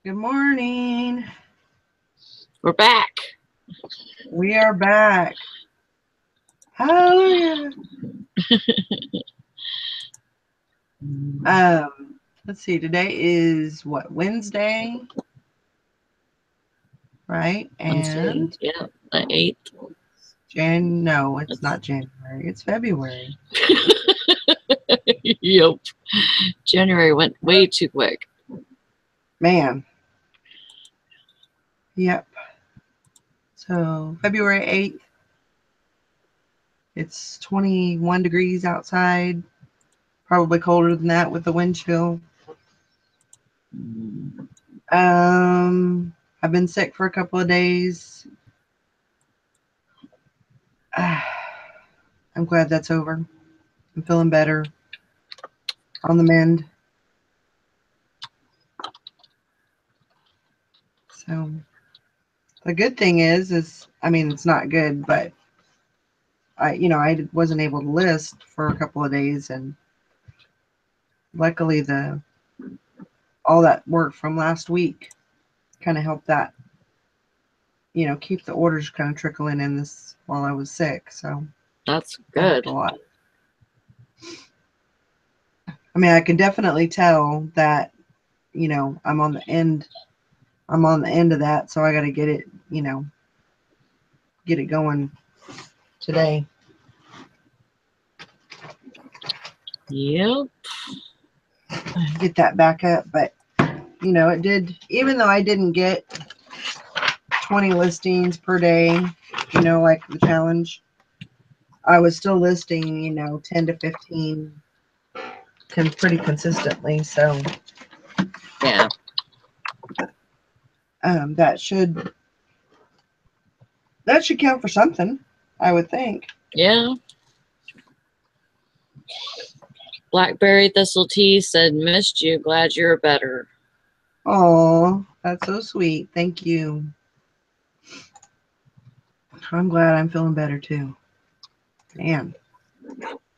Good morning. We're back. We are back. Hallelujah. Let's see. Today is what, Wednesday, right? Wednesday, And yeah, the 8th. No, it's That's not January. It's February. yep. January went way too quick. Man. Yep. So February 8th. It's 21 degrees outside. Probably colder than that with the wind chill. I've been sick for a couple of days. I'm glad that's over. I'm feeling better. On the mend. So the good thing is I mean, it's not good, but I wasn't able to list for a couple of days, and luckily all that work from last week kind of helped that, keep the orders kind of trickling in this while I was sick. So That's that helped good. a lot. I mean, I can definitely tell that, I'm on the end. I'm on the end of that, so I got to get it, get it going today. Yep. Get that back up, but it did. Even though I didn't get 20 listings per day, like the challenge, I was still listing, 10 to 15 pretty consistently. So Yeah. that should count for something, I would think. Yeah. Blackberry Thistle Tea said, "Missed you. Glad you're better." Oh, that's so sweet. Thank you. I'm glad I'm feeling better too. Man,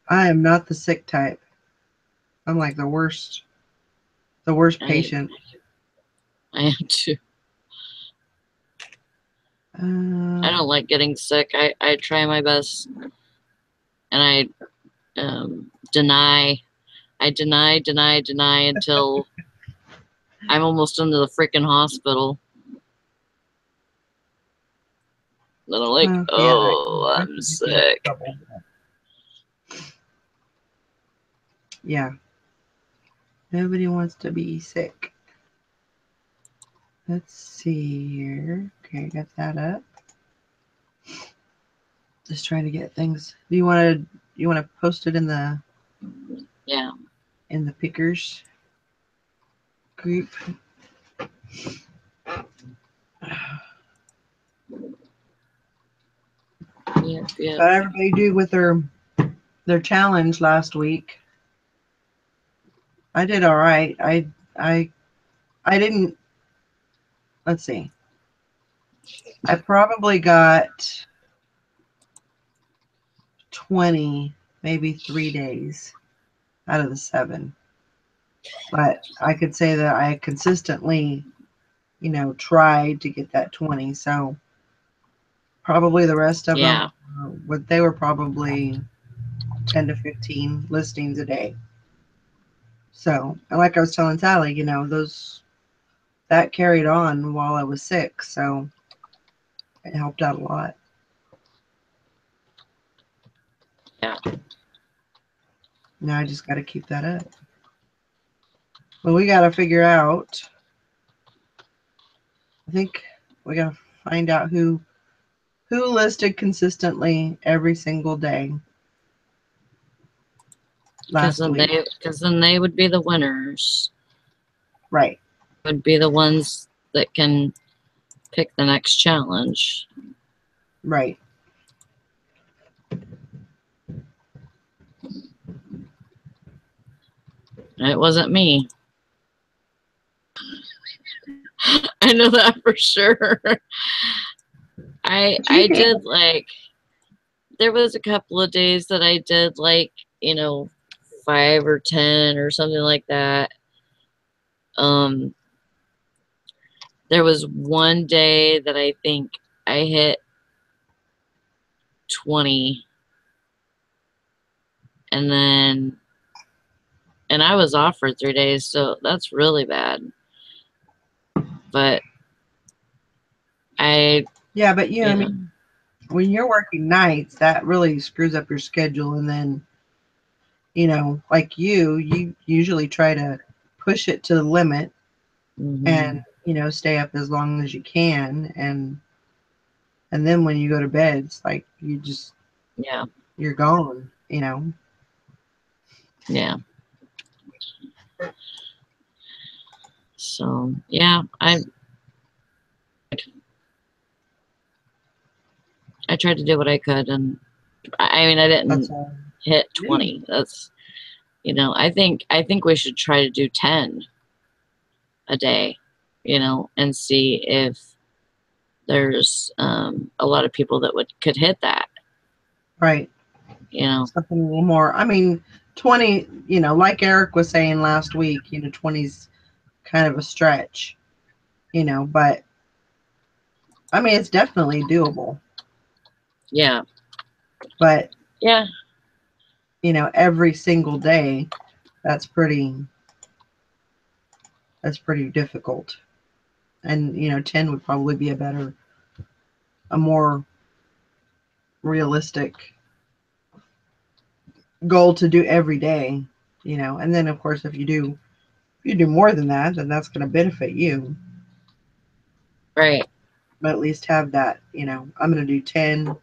I am not the sick type. I'm like the worst I patient. am too. I don't like getting sick. I try my best, and deny. I deny until I'm almost into the freaking hospital. Then I'm like, Yeah, oh, that I'm could get you in sick. trouble. Yeah, nobody wants to be sick. Let's see here. Okay, got that up. Just trying to get things. Do you want to post it in the Yeah. pickers group? Yeah. How'd everybody do with their challenge last week? I did all right. I didn't. Let's see. I probably got 20, maybe 3 days out of the 7. But I could say that I consistently, tried to get that 20. So probably the rest of Yeah. them, they were probably 10 to 15 listings a day. So, and like I was telling Sally, that carried on while I was sick. So it helped out a lot. Yeah. Now I just got to keep that up. Well, we got to figure out, I think we got to find out who listed consistently every single day Because last week. then they would be the winners. Right. Would be the ones that can pick the next challenge. Right. And it wasn't me. I know that for sure. I did there was a couple of days that I did 5 or 10 or something like that. Um, there was one day that I think I hit 20, and I was off for 3 days, so that's really bad. But yeah, but I mean, when you're working nights, that really screws up your schedule. And then, like you usually try to push it to the limit and, stay up as long as you can. And then when you go to bed, it's like you're gone, Yeah. So, yeah, I tried to do what I could, and I mean, I didn't hit 20. That's, I think we should try to do 10 a day, and see if there's a lot of people that could hit that. Right. Something a little more. I mean, 20, like Eric was saying last week, 20's kind of a stretch, but I mean, it's definitely doable. Yeah. But yeah, every single day, that's pretty difficult. And 10 would probably be a more realistic goal to do every day, and then of course if you do more than that, then that's going to benefit you. Right. But at least have that, I'm going to do 10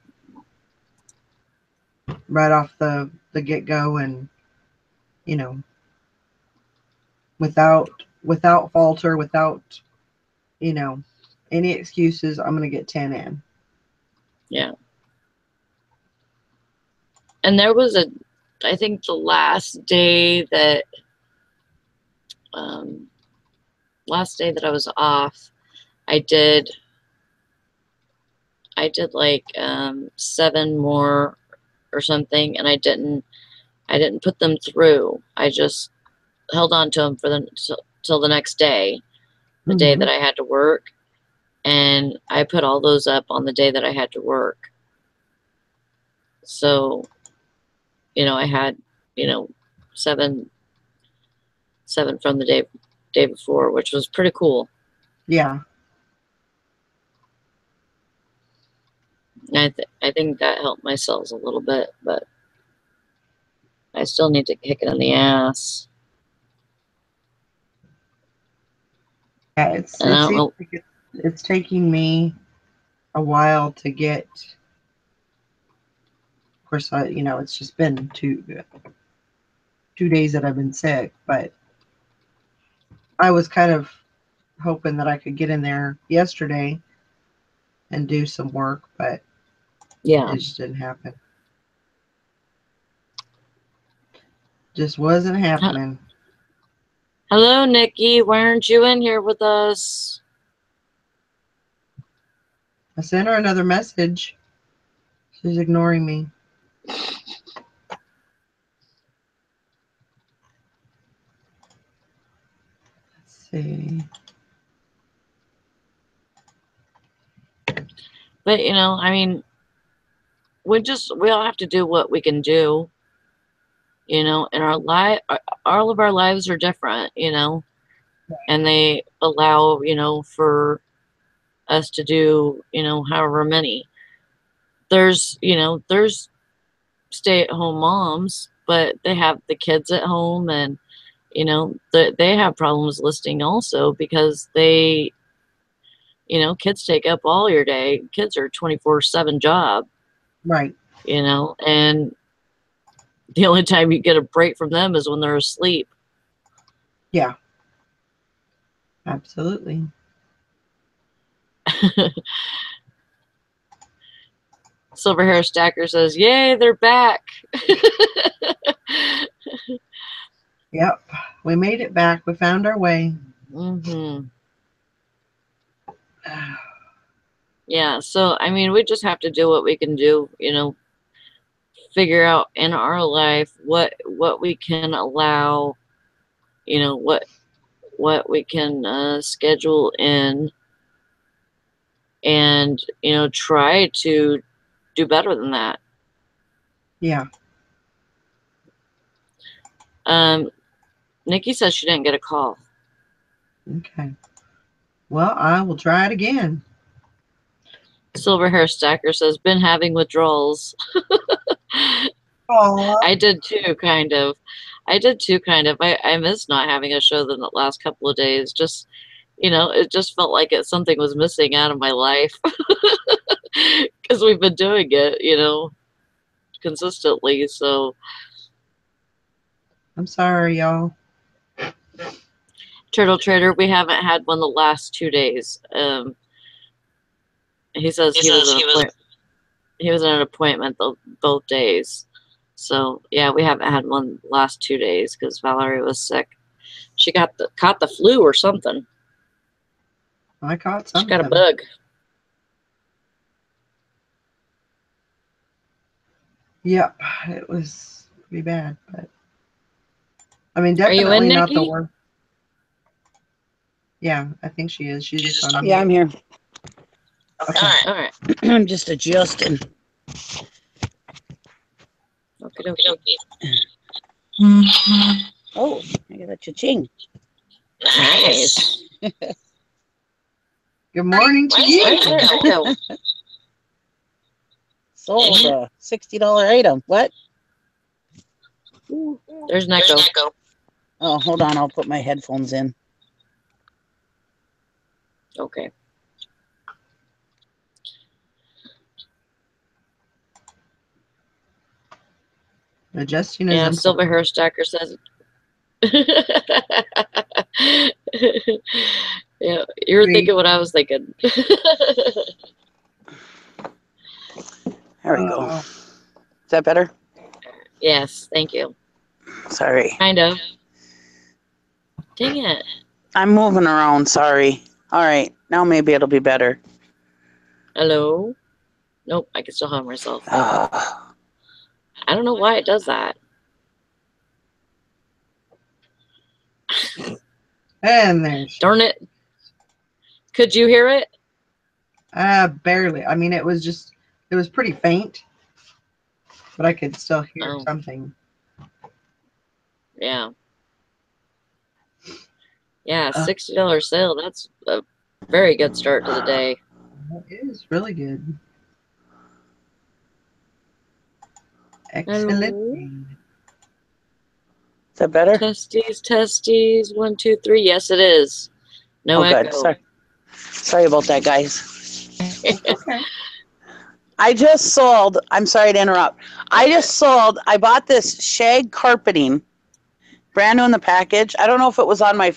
right off the get-go, and without falter, without any excuses, I'm going to get 10 in. Yeah. And there was I think the last day that I was off, I did like 7 more or something, and I didn't put them through. I just held on to them till the next day, the day that I had to work, and I put all those up on the day that I had to work. So, I had, 7 from the day before, which was pretty cool. Yeah. I think that helped my cells a little bit, but I still need to kick it in the ass. Yeah, it's taking me a while to get. Of course, it's just been 2 days that I've been sick, but I was kind of hoping that I could get in there yesterday and do some work, but yeah, it just didn't happen. Just wasn't happening. Hello, Nikki. Why aren't you in here with us? I sent her another message. She's ignoring me. Let's see. But I mean, we all have to do what we can do. And all of our lives are different. And they allow for us to do however many. There's stay-at-home moms, but they have the kids at home, and they have problems listing also, because they kids take up all your day. Kids are 24/7 job, right? And the only time you get a break from them is when they're asleep. Yeah, absolutely. Silver Hair Stacker says, "Yay, they're back." Yep, we made it back. We found our way. Yeah, so I mean, we just have to do what we can do, figure out in our life what we can allow, what we can schedule in and, try to do better than that. Yeah. Nikki says she didn't get a call. Okay. Well, I will try it again. Silver Hair Stacker says, been having withdrawals. Aww. I did too, kind of. I missed not having a show the last couple of days. Just, it just felt like something was missing out of my life. Because we've been doing it, consistently. So I'm sorry, y'all. Turtle Trader, we haven't had one the last 2 days. He says he was in an appointment both days. So yeah, we haven't had one the last 2 days because Valerie was sick. She caught the flu or something. I caught something. She got a bug. Yep, it was pretty bad, but I mean, definitely not the worst. Yeah, I think she is. She's just on. Yeah, I'm here. Okay. All right. I'm just adjusting. Okay. Oh, I got a cha-ching. Nice. Good morning to you. Sold a $60 item. What? Ooh, there's an echo. Oh, hold on. I'll put my headphones in. Okay. Adjusting is important. Silver Hair Stacker says yeah, you were thinking what I was thinking. There we go. Is that better? Yes, thank you. Sorry. Kind of. Dang it. I'm moving around. Sorry. All right. Now maybe it'll be better. Hello? Nope, I can still hear myself. I don't know why it does that. And there's. Darn it. Could you hear it? Barely. I mean, it was pretty faint, but I could still hear something. Yeah. Yeah, $60 sale. That's a very good start to the day. It is really good. Excellent. Hello? Is that better? Testes. 1, 2, 3. Yes, it is. No echo. Good. Sorry about that, guys. Okay. I just sold. I'm sorry to interrupt. I bought this shag carpeting, brand new in the package. I don't know if it was on my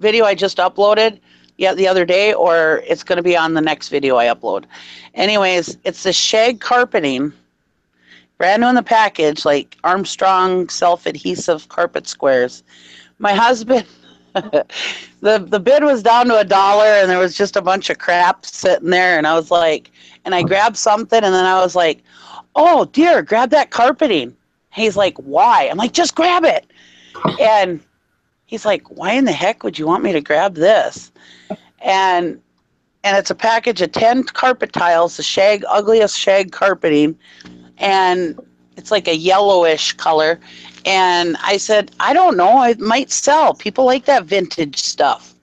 video I just uploaded the other day, or it's going to be on the next video I upload. Anyways, it's the shag carpeting, brand new in the package, like Armstrong self-adhesive carpet squares. My husband, the bid was down to $1, and there was just a bunch of crap sitting there, and I was like, and I grabbed something, and then I was like, oh dear, grab that carpeting. He's like, why? I'm like, just grab it. And he's like, why in the heck would you want me to grab this? And it's a package of 10 carpet tiles, the ugliest shag carpeting, and it's like a yellowish color. And I said, I don't know, it might sell. People like that vintage stuff.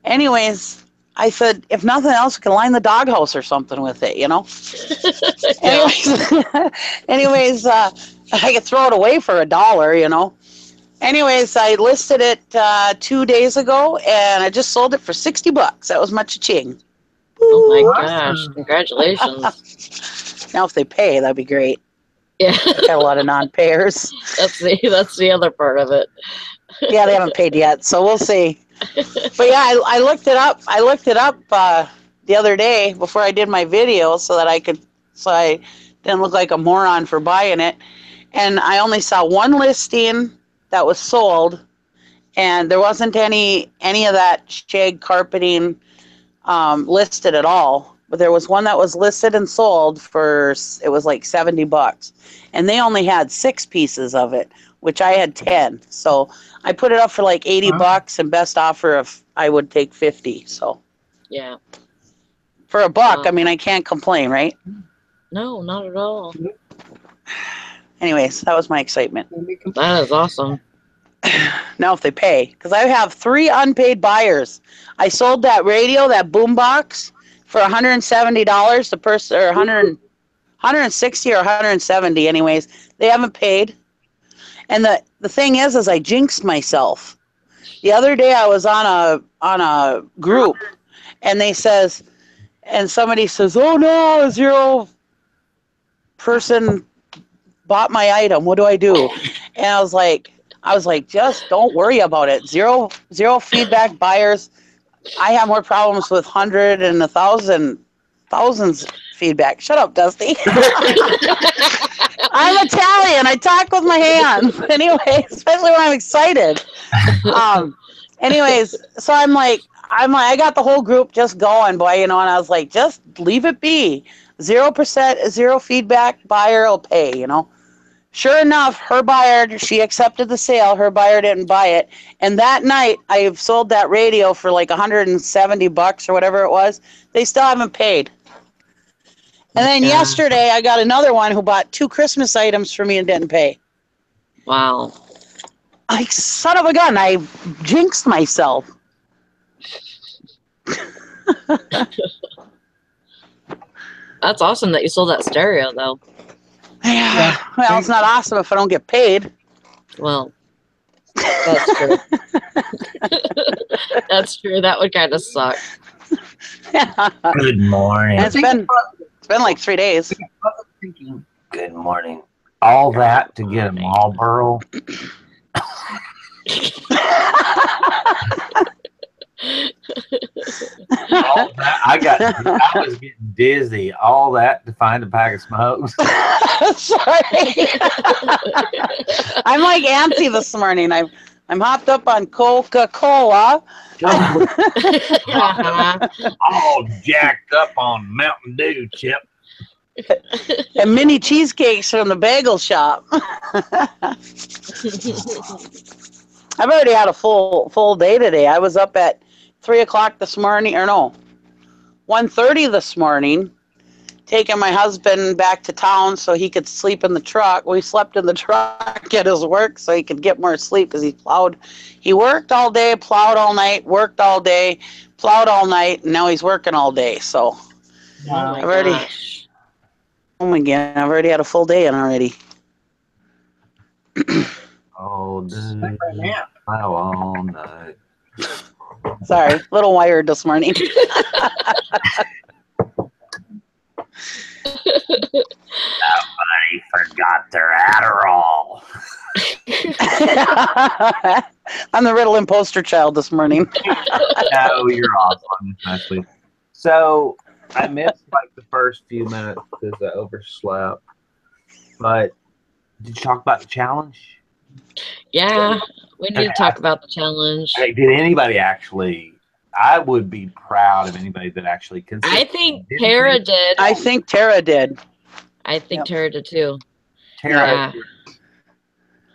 Anyways, I said, if nothing else, we can line the doghouse or something with it, Anyways, I could throw it away for $1, Anyways, I listed it 2 days ago, and I just sold it for $60. That was my cha-ching. Oh my gosh! Congratulations. Now, if they pay, that'd be great. Yeah, I got a lot of non-payers. That's the other part of it. Yeah, they haven't paid yet, so we'll see. But yeah, I looked it up. I looked it up the other day before I did my video, so I didn't look like a moron for buying it. And I only saw one listing that was sold, and there wasn't any of that shag carpeting listed at all. But there was one that was listed and sold it was like $70, and they only had 6 pieces of it. which I had 10. So I put it up for like $80 and best offer if I would take 50. So Yeah. for $1, I Wow. mean, I can't complain, right? No, not at all. Anyways, that was my excitement. That is awesome. Now if they pay, because I have 3 unpaid buyers. I sold that radio, that boombox, for $170. The person, or 160 or 170. Anyways, they haven't paid. And the thing is I jinxed myself. The other day I was on a group, and somebody says, "Oh no, 0 person bought my item. What do I do?" And I was like, just don't worry about it. Zero feedback buyers. I have more problems with 100 and 1,000 thousands feedback. Shut up, Dusty. I'm Italian. I talk with my hands. Anyway, especially when I'm excited. Anyways, so I'm like, I got the whole group just going, boy, and I was like, just leave it be. 0%, 0 feedback buyer will pay, Sure enough, her buyer, she accepted the sale. Her buyer didn't buy it. And that night, I sold that radio for like $170 or whatever it was. They still haven't paid. And then yesterday, I got another one who bought 2 Christmas items for me and didn't pay. Wow. Like, son of a gun, I jinxed myself. That's awesome that you sold that stereo, though. Yeah. Well, it's not awesome if I don't get paid. Well, that's true. That's true. That would kind of suck. Good morning. It's been like 3 days. Good morning. All that to get a Marlboro. I was getting dizzy. All that to find a pack of smokes. Sorry. I'm like antsy this morning. I'm hopped up on Coca-Cola. All jacked up on Mountain Dew, Chip. And mini cheesecakes from the bagel shop. I've already had a full day today. I was up at 3 o'clock this morning, or no, 1:30 this morning, taking my husband back to town so he could sleep in the truck. We slept in the truck at his work so he could get more sleep because he plowed. He worked all day, plowed all night, worked all day, plowed all night, and now he's working all day. So I've already had a full day in already. Oh, dude. Plow all night. Sorry, a little wired this morning. Somebody forgot their Adderall. I'm the Ritalin poster child this morning. No, you're awesome, actually. So I missed like the first few minutes because I overslept. But did you talk about the challenge? Yeah, we need to talk about the challenge. Hey, did anybody actually? I would be proud of anybody that actually considered. I think Tara did. I think Tara did. I think Tara did too. Tara. Yeah.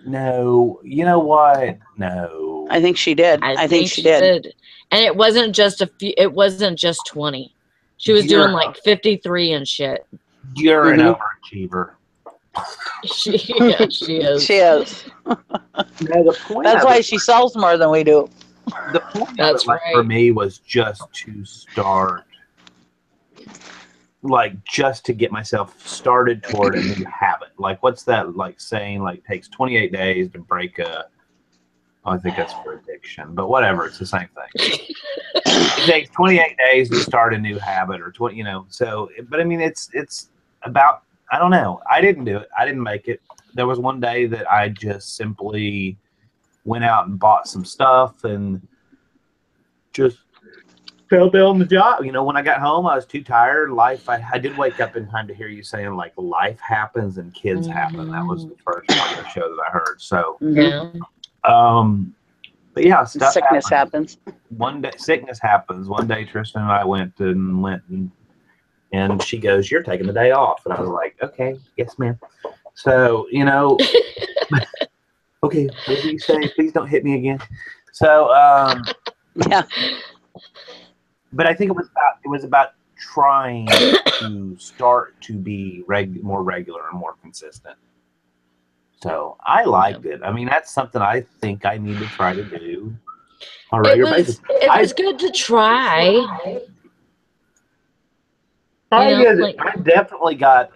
No, you know what? No. I think she did. I think she did. And it wasn't just a few. It wasn't just 20. She was doing like 53 and shit. You're an overachiever. She is. She is. That's why she sells more than we do. The point of it, for me, was just to start, like, just to get myself started toward a new habit. Like, what's that, like, saying, like, takes 28 days to break a, I think that's for addiction, but whatever, it's the same thing. It takes 28 days to start a new habit, or 20, so, but I mean, it's about, I don't know. I didn't do it. I didn't make it. There was one day that I just simply went out and bought some stuff and just fell down the job. When I got home, I was too tired. I did wake up in time to hear you saying, like, life happens and kids happen. That was the first part of the show that I heard. So, but yeah, sickness happens. One day, sickness happens. One day, Tristan and I went and she goes, "You're taking the day off." And I was like, "Okay, yes, ma'am." So, Okay, what do you say? Please don't hit me again. So, Yeah. but I think it was about trying to start to be more regular and more consistent. So I liked it. I mean, that's something I think I need to try to do on a regular basis. It was good to try. I definitely got.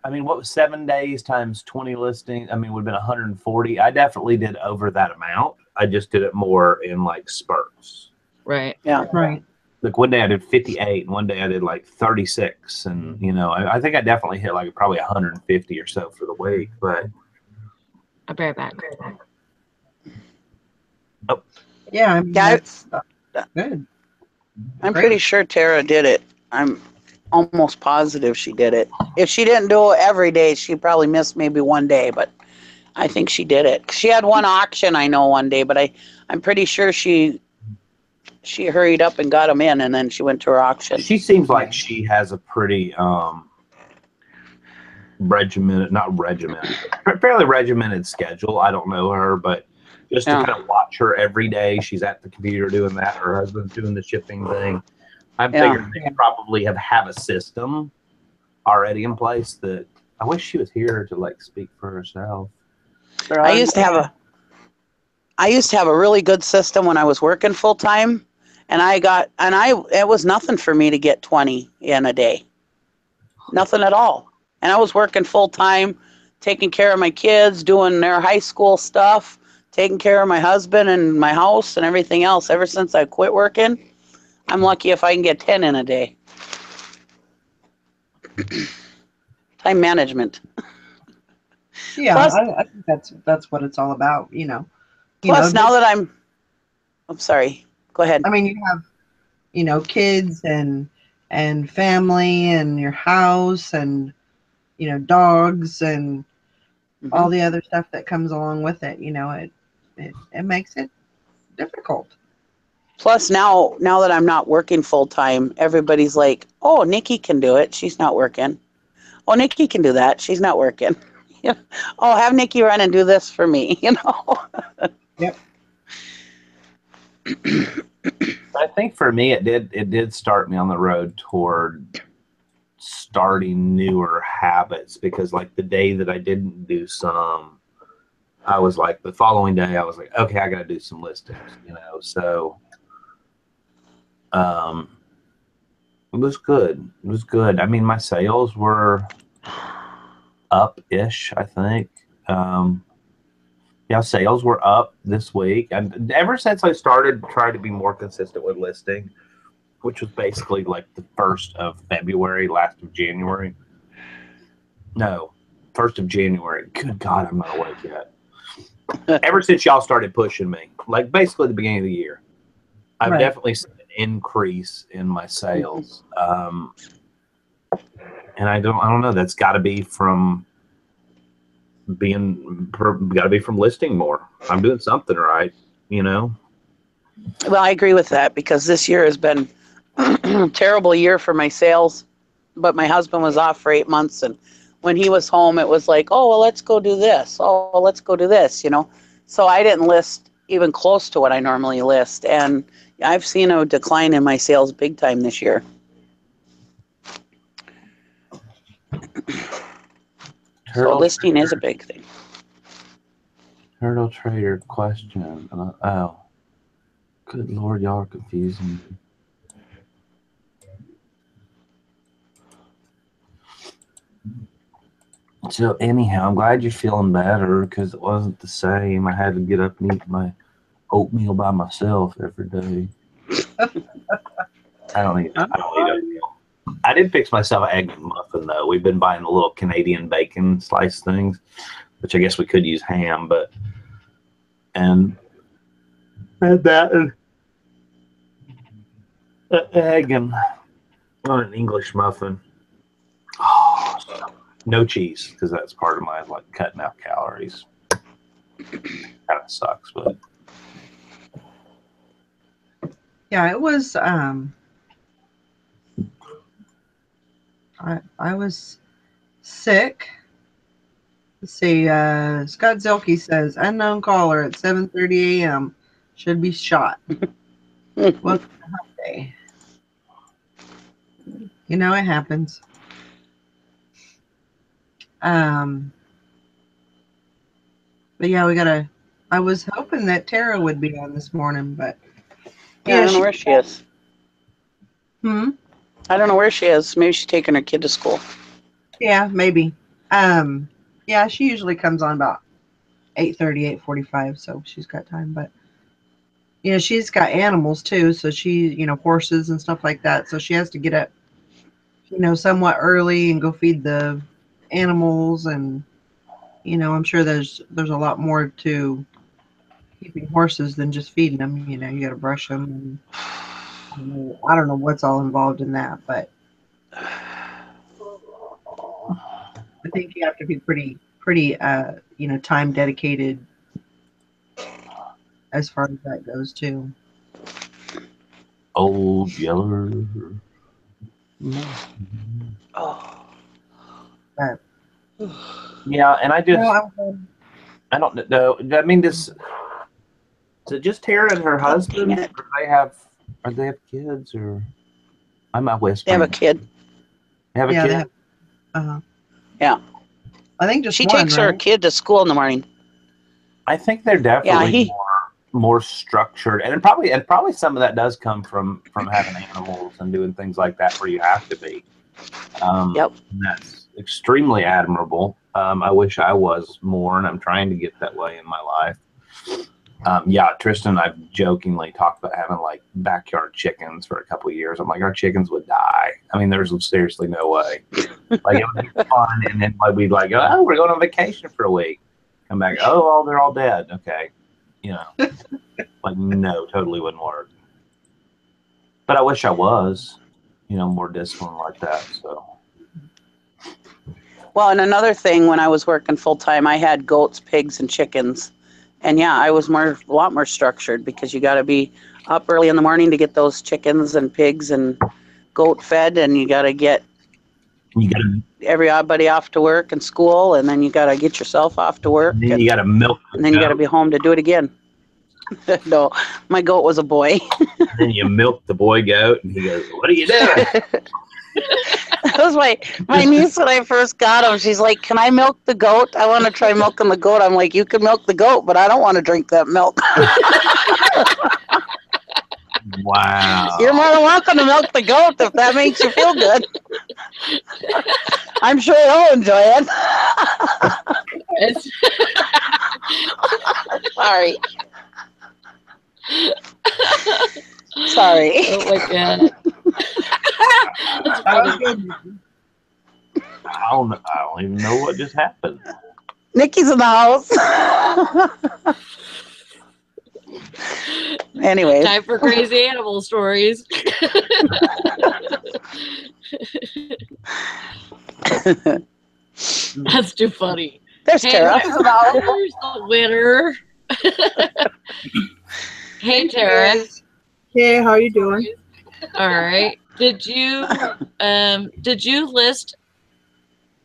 I mean, what was 7 days times 20 listings? I mean, would have been 140. I definitely did over that amount. I just did it more in like spurts. Right. Yeah. Right. Like one day I did 58, and one day I did like 36, and I think I definitely hit like probably 150 or so for the week. But I'll be right back. Yeah, I mean, Yeah, that's good. I'm Great. pretty sure Tara did it. I'm almost positive she did it. If she didn't do it every day, she probably missed maybe one day, but I think she did it. She had one auction, I know, one day, but I'm pretty sure she hurried up and got them in, and then she went to her auction. she seems like she has a pretty fairly regimented schedule. I don't know her, but just to kind of watch her every day, she's at the computer doing that. Her husband's doing the shipping thing. I'm figuring they probably have a system already in place that I wish she was here to like speak for herself. I used to have a really good system when I was working full time, and it was nothing for me to get 20 in a day. Nothing at all. And I was working full time, taking care of my kids, doing their high school stuff, taking care of my husband and my house and everything else. Ever since I quit working, I'm lucky if I can get 10 in a day. Time management. Yeah, Plus- I think that's what it's all about. Plus, now that I'm sorry. Go ahead. I mean, you have kids and family and your house and dogs and all the other stuff that comes along with it. It makes it difficult. Plus, now that I'm not working full time, everybody's like, "Oh, Nikki can do it. She's not working. Oh, Nikki can do that. She's not working. Oh, have Nikki run and do this for me." Yep. I think for me, it did start me on the road toward starting newer habits, because like the day that I didn't do some, I was like, the following day I was like, okay, I got to do some listings, so it was good. It was good. I mean, my sales were up-ish, I think. Sales were up this week, and ever since I started trying to be more consistent with listing, which was basically like the 1st of February, last of January. No, 1st of January. Good God, I'm not awake yet. Ever since y'all started pushing me, like basically the beginning of the year, I've definitely seen an increase in my sales. And I don't know. That's got to be from listing more. I'm doing something right, Well, I agree with that, because this year has been a terrible year for my sales, but my husband was off for 8 months, and when he was home, it was like, oh, well, let's go do this. Oh, well, let's go do this, So I didn't list even close to what I normally list, and I've seen a decline in my sales big time this year. So listing is a big thing. Turtle Trader question. Oh, good Lord, y'all are confusing me. So anyhow, I'm glad you're feeling better, because it wasn't the same. I had to get up and eat my oatmeal by myself every day. I don't eat oatmeal. I did fix myself an egg muffin though. We've been buying the little Canadian bacon slice things, which I guess we could use ham, and had that and an egg and on an English muffin. Oh, no cheese, because that's part of my like cutting out calories. Kind of sucks, but Yeah, it was. I was sick Let's see. Scott Zelke says unknown caller at 7:30 a.m. should be shot. Welcome to Hump Day. You know it happens. But yeah, we gotta. I was hoping that Tara would be on this morning, but Yeah, I don't know where she is. Hmm. I don't know where she is. Maybe she's taking her kid to school. Yeah, maybe. Yeah, she usually comes on about 8:30, 8:45, so she's got time. But you know, she's got animals too, so horses and stuff like that. So she has to get up, somewhat early and go feed the animals, and I'm sure there's a lot more to keeping horses than just feeding them. You got to brush them, and I don't know what's all involved in that, but I think you have to be pretty time dedicated as far as that goes too. Old Yeller. Oh. But, yeah, and I don't know. I mean, is it just Tara and her husband? Or do they have kids? Or I'm not whispering. They have a kid. They have a kid? Yeah. I think just she one, takes her kid to school in the morning. I think they're definitely more structured, and probably some of that does come from having animals and doing things like that where you have to be. Yep. That's extremely admirable. I wish I was more, and I'm trying to get that way in my life. Yeah, Tristan and I've jokingly talked about having like backyard chickens for a couple of years. I'm like, our chickens would die. I mean, there's seriously no way. Like, it would be fun, and then we'd like, oh, we're going on vacation for a week. Come back, oh, they're all dead. Okay, like, no, totally wouldn't work. But I wish I was, more disciplined like that. So. Well, and another thing, when I was working full time, I had goats, pigs, and chickens. And yeah, I was a lot more structured because you got to be up early in the morning to get those chickens and pigs and goat fed, and you got to get everybody off to work and school, and then you got to get yourself off to work. And then you got to milk. And then you got to be home to do it again. No, my goat was a boy. And then you milk the boy goat, and he goes, "What are you doing?" That was my niece when I first got him. She's like, "Can I milk the goat? I want to try milking the goat." I'm like, "You can milk the goat, but I don't want to drink that milk." Wow. You're more than welcome to milk the goat if that makes you feel good. I'm sure he'll enjoy it. Sorry. Sorry. Oh my god. I don't even know what just happened. Nikki's in the house. Anyways. Time for crazy animal stories. That's too funny. There's Tara. There's the winner. Hey, Tara. Hey, how you doing? All right. Did you list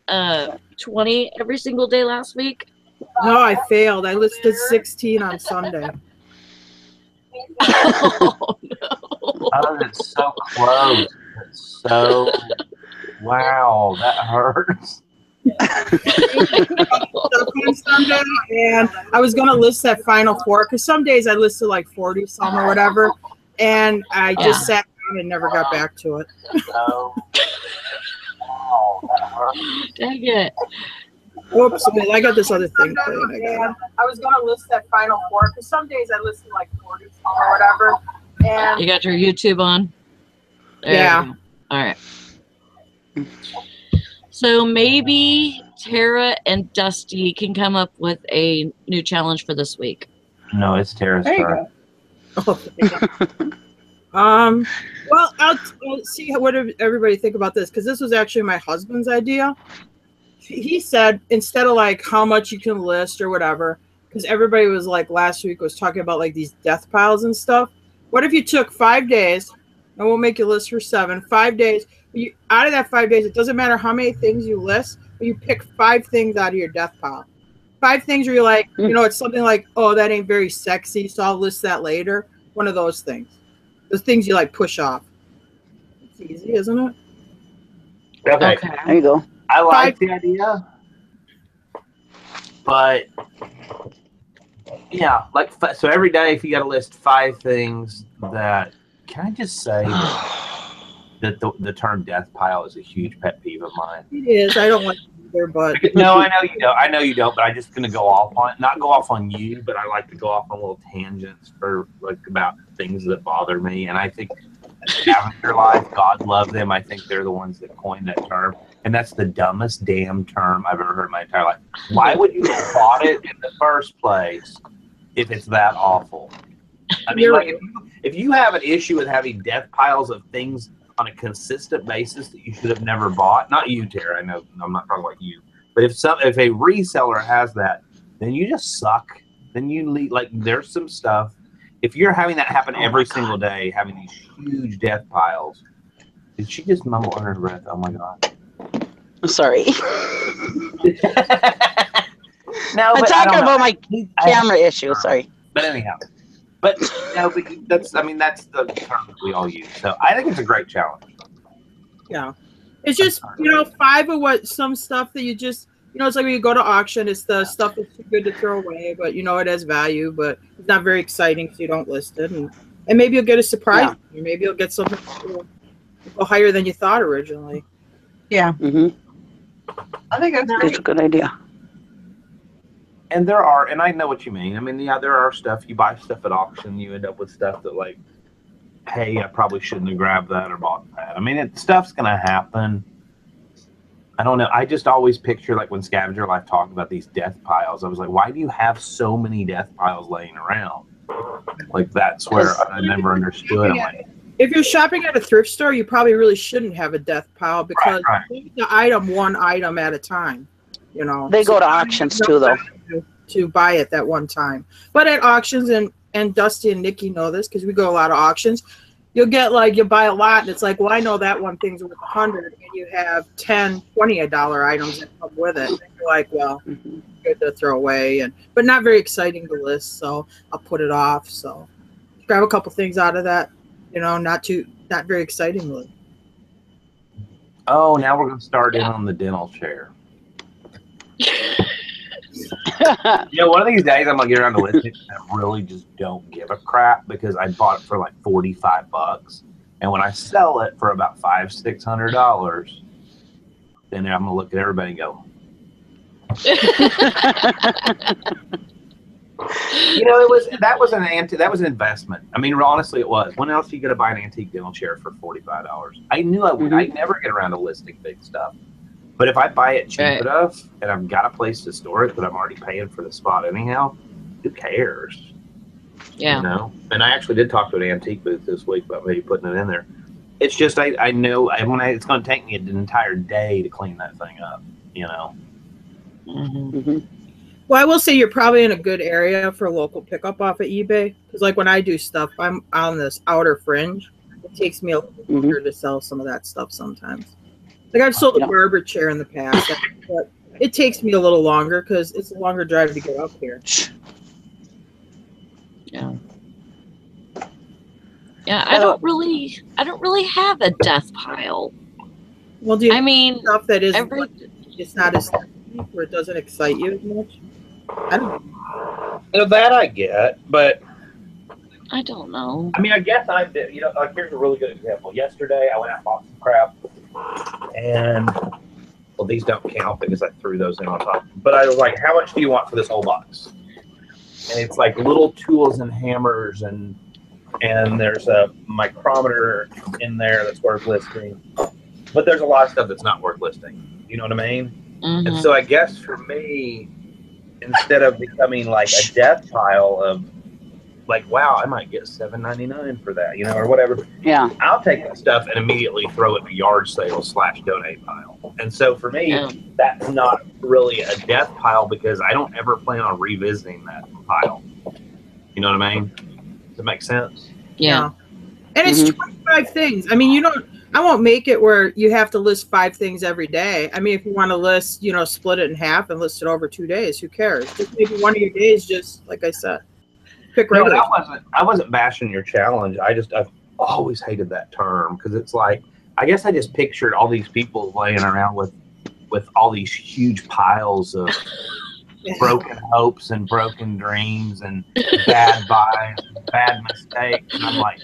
20 every single day last week? No, I failed. I listed 16 on Sunday. Oh no. Oh, it's so close. It's so wow, that hurts. On Sunday, and I was gonna list that final 4 because some days I listed like 40 some or whatever, and I just sat down and never got back to it. Wow, that hurts. Dang it. Whoops, wait, I got this other thing playing again. I was gonna list that final 4 because some days I listed like 40 some or whatever, and You got your YouTube on? There Yeah. you go. All right. So maybe Tara and Dusty can come up with a new challenge for this week. No, it's Tara's There you turn. go. Well, I'll see what everybody think about this because this was actually my husband's idea. He said instead of like how much you can list or whatever, because everybody was like last week was talking about like these death piles and stuff. What if you took 5 days? And we'll make you list for 7. 5 days. Out of that 5 days, it doesn't matter how many things you list. you pick 5 things out of your death pile. 5 things where you're like, you know, it's something like, oh, that ain't very sexy, so I'll list that later. One of those things. Those things you like push off. It's easy, isn't it? Okay. There you go. I like the idea, but yeah, like so every day if you got to list 5 things that, can I just say that the term death pile is a huge pet peeve of mine. It is. I don't like it either, but No, I know you don't. I know you don't, but I'm just gonna go off on, not go off on you, but I like to go off on little tangents for like about things that bother me. And I think scavenger life, God love them. I think they're the ones that coined that term. And that's the dumbest damn term I've ever heard in my entire life. Why would you have bought it in the first place if it's that awful? I mean, like if you have an issue with having death piles of things on a consistent basis that you should have never bought, not you, Tara, I know I'm not talking about you, but if a reseller has that, then you just suck. Then you leave, like, there's some stuff. If you're having that happen every single day, having these huge death piles, did she just mumble under her breath? Oh my God. I'm sorry. No, I'm but talking about my camera issue. Sorry. But anyhow, but no, but that's the term that we all use. So I think it's a great challenge. yeah, it's just, you know, 5 of what some stuff that you just, you know, it's like when you go to auction, it's the stuff that's too good to throw away, but you know it has value, but it's not very exciting because you don't list it, and maybe you'll get a surprise. Yeah. Maybe you'll get something go higher than you thought originally. Yeah. I think that's a good idea. And there are, and I know what you mean. I mean, yeah, there are stuff, you buy stuff at auction, you end up with stuff that, like, hey, I probably shouldn't have grabbed that or bought that. I mean, stuff's going to happen. I don't know. I just always picture, like, when Scavenger Life talked about these death piles, I was like, why do you have so many death piles laying around? Like, that's where I never understood. I'm like, if you're shopping at a thrift store, you probably really shouldn't have a death pile because you the item one item at a time. You know, they go to auctions too, though, to buy it that one time. But at auctions, and Dusty and Nikki know this because we go a lot of auctions. You'll get, like, you buy a lot and it's like, well, I know that one thing's worth $100, and you have 10 $20 items that come with it. And you're like, well, good to throw away, but not very exciting to list, so I'll put it off. So grab a couple things out of that, you know, not very excitingly. oh, now we're gonna start in on the dental chair. You know, one of these days I'm gonna get around to listing and I really just don't give a crap because I bought it for like $45, and when I sell it for about $500-600, then I'm gonna look at everybody and go, you know, that was an investment. I mean, honestly, it was. When else are you gonna buy an antique dental chair for $45? I knew I would. I'd never get around to listing big stuff. But if I buy it cheap enough and I've got a place to store it that I'm already paying for the spot anyhow, who cares? Yeah. You know? And I actually did talk to an antique booth this week about maybe putting it in there. It's just I know it's going to take me an entire day to clean that thing up, you know? Well, I will say you're probably in a good area for local pickup off of eBay. Because, like, when I do stuff, I'm on this outer fringe. It takes me a little longer to sell some of that stuff sometimes. Like, I've sold a barber chair in the past, but it takes me a little longer because it's a longer drive to get up here. Yeah. Yeah, I don't really have a death pile. Well, do you I mean, stuff that is it's not as where it doesn't excite you as much? I don't know. You know, that I get, but I don't know. I mean, I guess I did. You know, like, here's a really good example. Yesterday, I went out and bought some crap, and well, these don't count because I threw those in on top. But I was like, "How much do you want for this whole box?" And it's like little tools and hammers, and there's a micrometer in there that's worth listing. But there's a lot of stuff that's not worth listing. You know what I mean? And so I guess for me, instead of becoming like a death pile of like, wow, I might get $7.99 for that, you know, or whatever. Yeah. I'll take that stuff and immediately throw it in a yard sale / donate pile. And so for me, that's not really a death pile because I don't ever plan on revisiting that pile. You know what I mean? Does it make sense? Yeah. And it's 25 things. I mean, you don't. I won't make it where you have to list 5 things every day. I mean, if you want to list, split it in half and list it over 2 days, who cares? Just maybe one of your days, just like I said, pick No, and regular. I wasn't bashing your challenge. I've always hated that term because it's like I guess I just pictured all these people laying around with all these huge piles of broken hopes and broken dreams and bad vibes, and bad mistakes, and I'm like,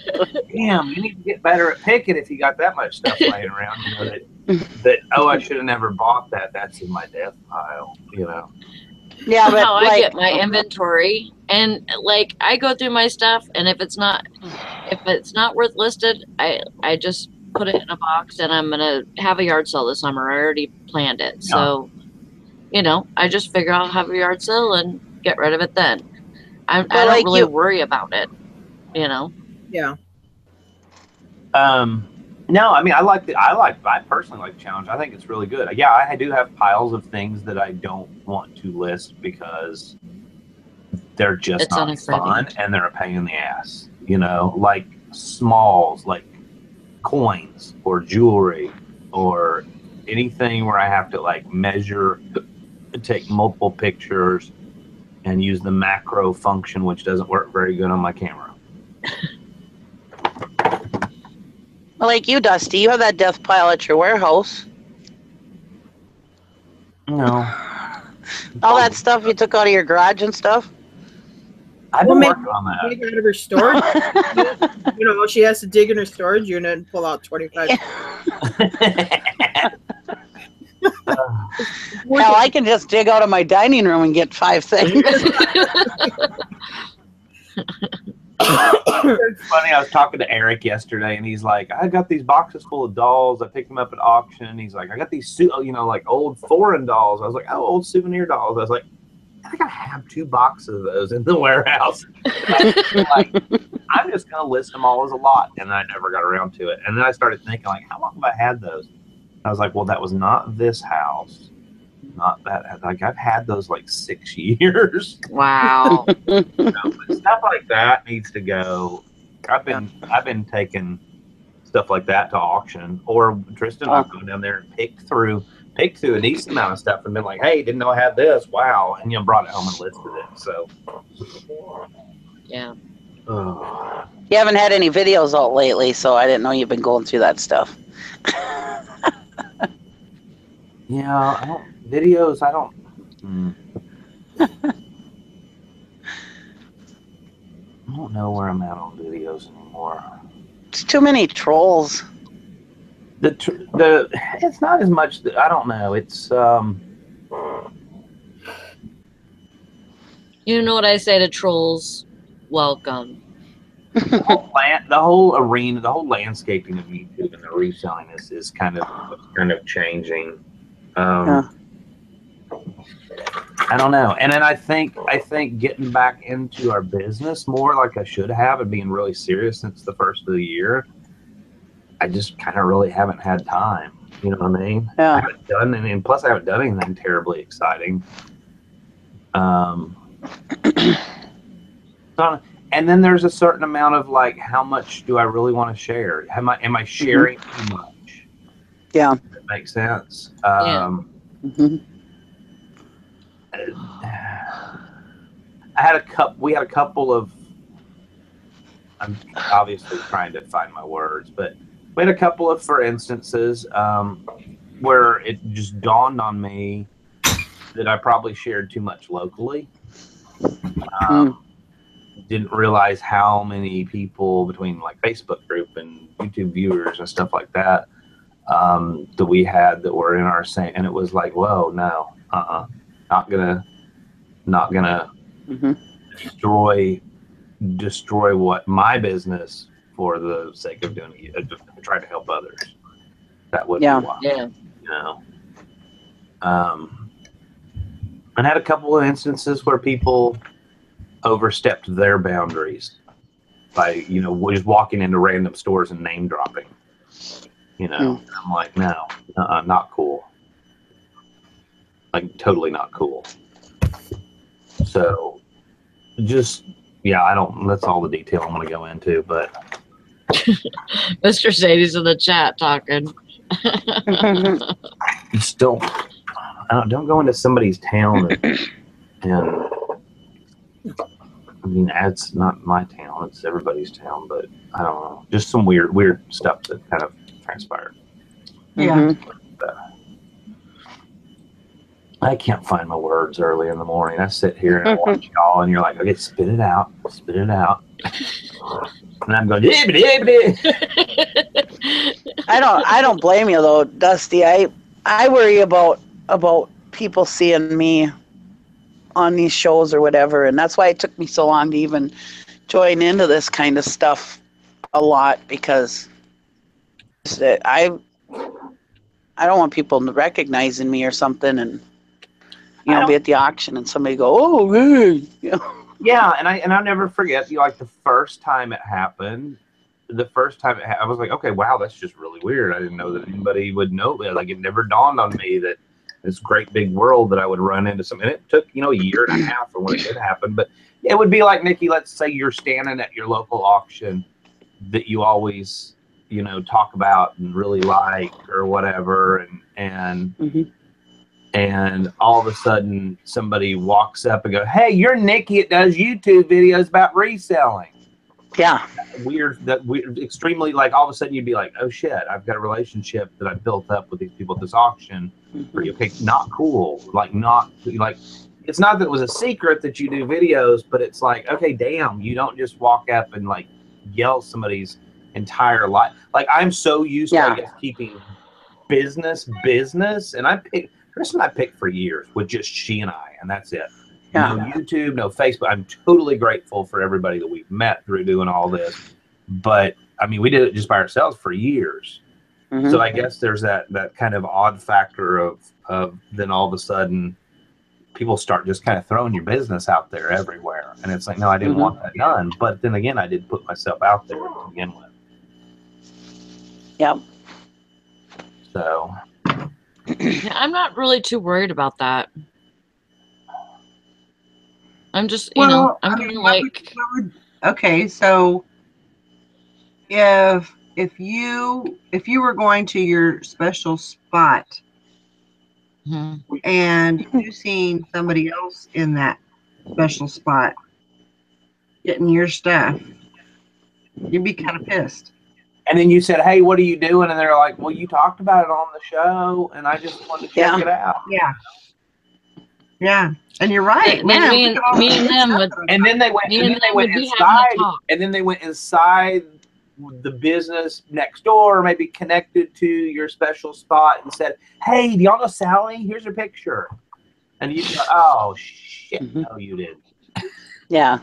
damn, you need to get better at picking if you got that much stuff laying around. That I should have never bought that. That's in my death pile. Yeah, but How I like, get my inventory, and like I go through my stuff, and if it's not worth listed, I just put it in a box, and I'm gonna have a yard sale this summer. I already planned it, so I just figure I'll have a yard sale and get rid of it then. I don't like really worry about it, Yeah. No, I mean I personally like the challenge. I think it's really good. Yeah, I do have piles of things that I don't want to list because they're just It's not unexciting. fun and they're a pain in the ass. Like smalls, like coins or jewelry or anything where I have to like measure, take multiple pictures, and use the macro function, which doesn't work very good on my camera. like you, Dusty, you have that death pile at your warehouse. No. All that stuff you took out of your garage and stuff. I've been working on that. Dig out of her storage. She has to dig in her storage unit and pull out 25. Hell, I can just dig out of my dining room and get 5 things. It's funny. I was talking to Eric yesterday, and he's like, "I got these boxes full of dolls. I picked them up at auction." He's like, "I got these, like old foreign dolls." I was like, "Oh, old souvenir dolls." I was like, "I think I have 2 boxes of those in the warehouse." I'm just gonna list them all as a lot, and I never got around to it. And then I started thinking, like, how long have I had those? I was like, well, that was not this house, not that. Like, I've had those like 6 years. Wow. But stuff like that needs to go. I've been taking stuff like that to auction, or Tristan and I've gone down there and picked through a decent amount of stuff and been like, hey, didn't know I had this. Wow. And brought it home and listed it. So Yeah. You haven't had any videos out lately, so I didn't know you've been going through that stuff. Yeah, I don't know where I'm at on videos anymore. It's too many trolls. It's not as much. I don't know. It's You know what I say to trolls? Welcome. the whole arena, the whole landscaping of YouTube and the reselling is kind of changing. I don't know. And then I think getting back into our business more like I should have and being really serious since the first of the year, I just kind of really haven't had time. You know what I mean? Yeah. I haven't done anything, plus I haven't done anything terribly exciting. And then there's a certain amount of like, how much do I really want to share? Am I sharing too much? Yeah. Does that make sense? We had a couple of, I'm obviously trying to find my words, but we had a couple of, for instances, where it just dawned on me that I probably shared too much locally. Didn't realize how many people between like Facebook group and YouTube viewers and stuff like that that we had that were in our same, and it was like, whoa, no, not gonna destroy what my business for the sake of doing it, try to help others. That would be wild. Yeah. And had a couple of instances where people overstepped their boundaries by, just walking into random stores and name dropping. I'm like, no, not cool. Like, totally not cool. So, just, that's all the detail I'm going to go into. But Mr. Sadie's in the chat talking. You still, don't go into somebody's town and I mean, it's not my town; it's everybody's town. But I don't know, just some weird stuff that kind of transpired. Yeah. I can't find my words early in the morning. I sit here and I watch y'all, and you're like, okay, spit it out. And I'm going, I don't blame you though, Dusty. I worry about people seeing me on these shows or whatever, and that's why it took me so long to even join into this kind of stuff a lot, because I don't want people recognizing me or something, and be at the auction and somebody go, oh, hey. Yeah, and I'll never forget. Like the first time it happened, I was like, okay, wow, that's just really weird. I didn't know that anybody would know. Like it never dawned on me that this great big world that I would run into something. And it took a year and a half for when it did happen. But it would be like, Nikki, let's say you're standing at your local auction that you always talk about and really like or whatever, and all of a sudden somebody walks up and go, hey, you're Nikki, it does YouTube videos about reselling. Yeah. Weird, extremely, like all of a sudden you'd be like, oh shit, I've got a relationship that I built up with these people at this auction. Okay, not cool. It's not that it was a secret that you do videos, but it's like, okay, damn, you don't just walk up and like yell somebody's entire life. Like I'm so used to, I guess, keeping business, and Chris and I picked for years with just she and I, and that's it. Yeah. No YouTube, no Facebook. I'm totally grateful for everybody that we've met through doing all this. But I mean, we did it just by ourselves for years. So I guess there's that kind of odd factor of then all of a sudden people start just kind of throwing your business out there everywhere. And it's like, no, I didn't want that done. But then again, I did put myself out there to begin with. Yep. So I'm not really too worried about that. I'm just, I'm okay, so if you were going to your special spot and you seen somebody else in that special spot getting your stuff, you'd be kind of pissed. And then you said, hey, what are you doing? And they're like, well, you talked about it on the show, and I just wanted to check it out. Yeah. And you're right, man. And then they went inside the business next door, maybe connected to your special spot, and said, hey, do y'all know Sally? Here's her picture. And you go, oh, shit, no, you didn't. Yeah.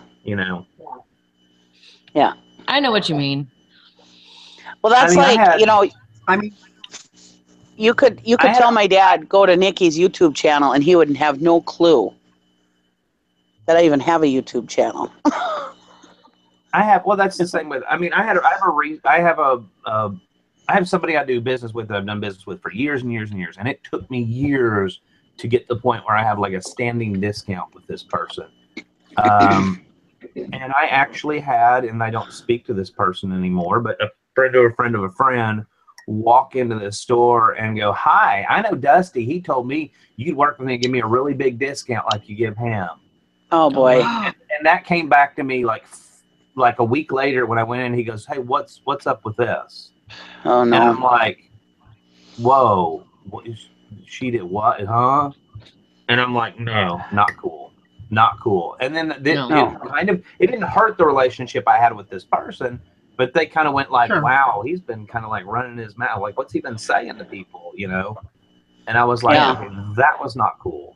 Yeah. I know what you mean. Well, that's you could tell my dad, go to Nikki's YouTube channel, and he wouldn't have no clue that I even have a YouTube channel. Well, that's the same with, I have somebody I do business with that I've done business with for years and years and years. And it took me years to get to the point where I have like a standing discount with this person. And I actually had, and I don't speak to this person anymore, but a friend of a friend of a friend walk into the store and go, hi, I know Dusty. He told me you'd work with me and give me a really big discount like you give him. Oh, boy. And that came back to me like a week later when I went in. He goes, hey, what's up with this? Oh, no. And I'm like, whoa, she did what, huh? And I'm like, no, not cool. Not cool. And then it didn't hurt the relationship I had with this person, but they kind of went like, wow, he's been kind of like running his mouth. Like, what's he been saying to people, And I was like, okay, that was not cool.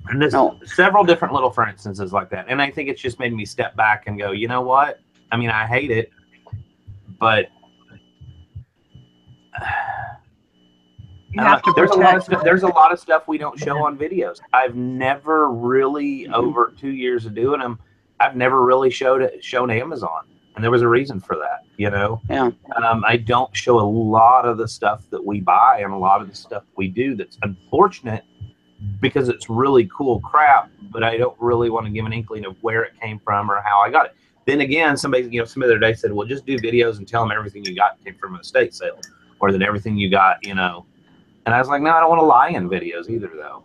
And there's several different little for instances like that. And I think it's just made me step back and go, you know what? I mean, I hate it, but there's a lot of stuff we don't show on videos. I've never really, over 2 years of doing them, I've never really shown Amazon, and there was a reason for that. Yeah. I don't show a lot of the stuff that we buy and a lot of the stuff we do. That's unfortunate because it's really cool crap, but I don't really want to give an inkling of where it came from or how I got it. then again, somebody, some other day said, well, just do videos and tell them everything you got came from an estate sale, or that everything you got, And I was like, no, I don't want to lie in videos either, though,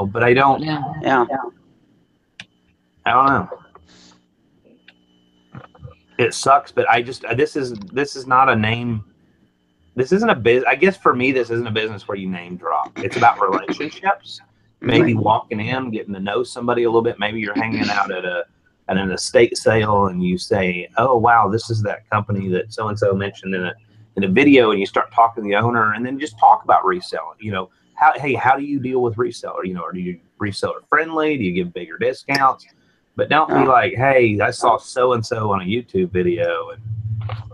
But I don't. Yeah. I don't know. It sucks, but this is not a name. This isn't a business. I guess for me, this isn't a business where you name drop. It's about relationships. Maybe walking in, getting to know somebody a little bit. Maybe you're hanging out at an estate sale, and you say, "Oh, wow, this is that company that so and so mentioned in a video," and you start talking to the owner, and then just talk about reselling. How do you deal with reseller? Are you reseller friendly? Do you give bigger discounts? But don't be like, hey, I saw so and so on a YouTube video, and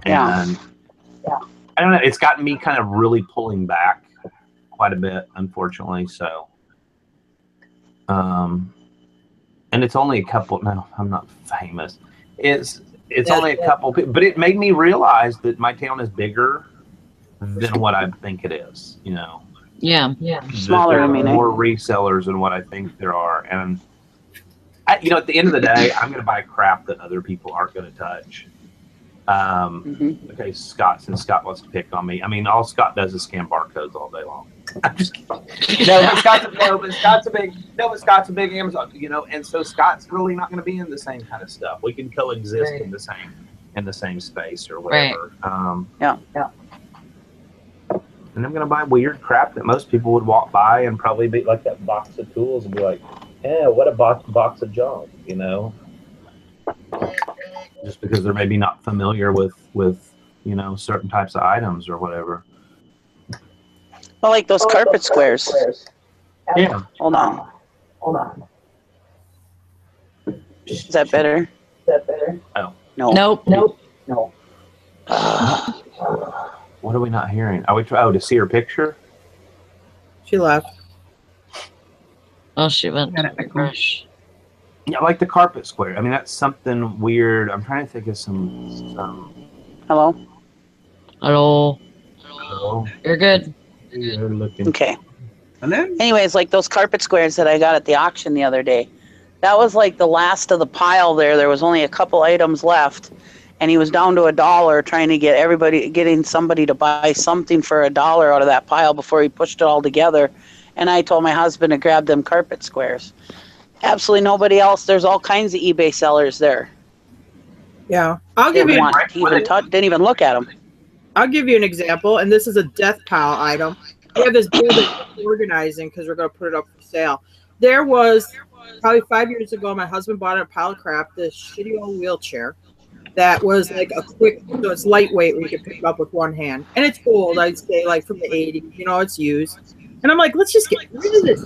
I don't know. It's gotten me kind of really pulling back quite a bit, unfortunately. So, and it's only a couple. No, I'm not famous. It's only a couple people, but it made me realize that my town is bigger than what I think it is. Yeah. Smaller, There are more resellers than what I think there are, and. At the end of the day, I'm going to buy crap that other people aren't going to touch. Okay, since Scott wants to pick on me, all Scott does is scan barcodes all day long. I'm just kidding. But Scott's a big Amazon, and so Scott's really not going to be in the same kind of stuff. We can coexist in the same space or whatever. Yeah. And I'm going to buy weird crap that most people would walk by and probably be like that box of tools and be like, yeah, what a box of junk, Just because they're maybe not familiar with certain types of items or whatever. Well, like those carpet squares. Yeah. Hold on. Is that better? Oh. No. Nope. What are we not hearing? Are we to see her picture? She left. Oh, she went to refresh. Yeah, like the carpet square. That's something weird. I'm trying to think of some. Hello? Hello. You're good. You're looking. Okay. Hello? Anyways, like those carpet squares that I got at the auction the other day, that was like the last of the pile there. There was only a couple items left, and he was down to $1 trying to getting somebody to buy something for $1 out of that pile before he pushed it all together. And I told my husband to grab them carpet squares. Absolutely nobody else. There's all kinds of eBay sellers there. Yeah, I'll give you. Didn't even look at them. I'll give you an example, and this is a death pile item. We have this building organizing because we're going to put it up for sale. There was probably 5 years ago, my husband bought a pile of crap, this shitty old wheelchair that was like a quick, so it's lightweight where you can pick it up with one hand, and it's old. I'd say like from the 80s. It's used. And I'm like, let's just get rid of this.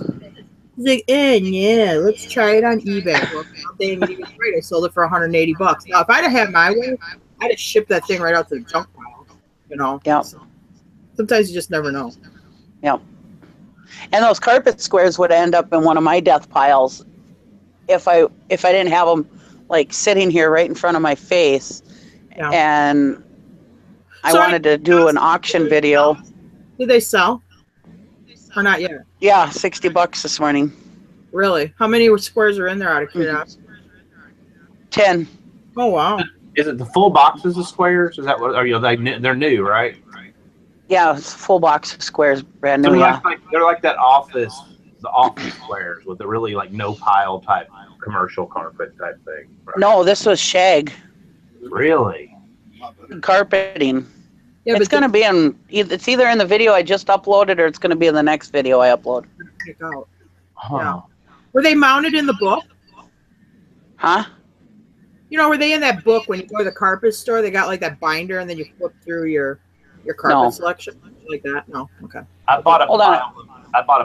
He's like, yeah, let's try it on eBay. Well, they didn't even great. I sold it for $180. Now, if I'd have had my way, I'd have shipped that thing right out to the junk pile. Yeah. So, sometimes you just never know. Yeah. And those carpet squares would end up in one of my death piles if I didn't have them like sitting here right in front of my face. Yeah. And I wanted to do an auction video. Did they sell? Or not yet? Yeah, $60 this morning. Really? How many squares are in there out of curiosity? 10. Oh, wow. Is it the full boxes of squares? Is that what? They're new, right? Yeah, it's a full box of squares, brand new. So they're like the office squares with the really like no pile type commercial carpet type thing. Right? No, this was shag. Really? Carpeting. Yeah, it's going to be it's either in the video I just uploaded or it's going to be in the next video I upload. Pick out. Huh. Yeah. Were they mounted in the book? Huh? Were they in that book when you go to the carpet store? They got like that binder and then you flip through your carpet selection like that? No. Okay. I bought a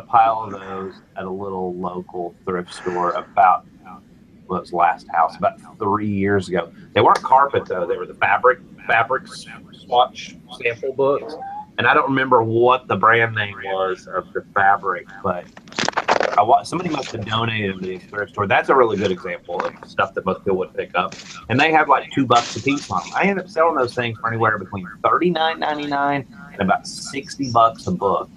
pile of those at a little local thrift store about was last house about 3 years ago. They weren't carpet though; they were the fabric swatch sample books, and I don't remember what the brand name was of the fabric, but somebody must have donated them to the thrift store. That's a really good example of stuff that most people would pick up, and they have like $2 a piece on them. I ended up selling those things for anywhere between $39.99 and about $60 a book,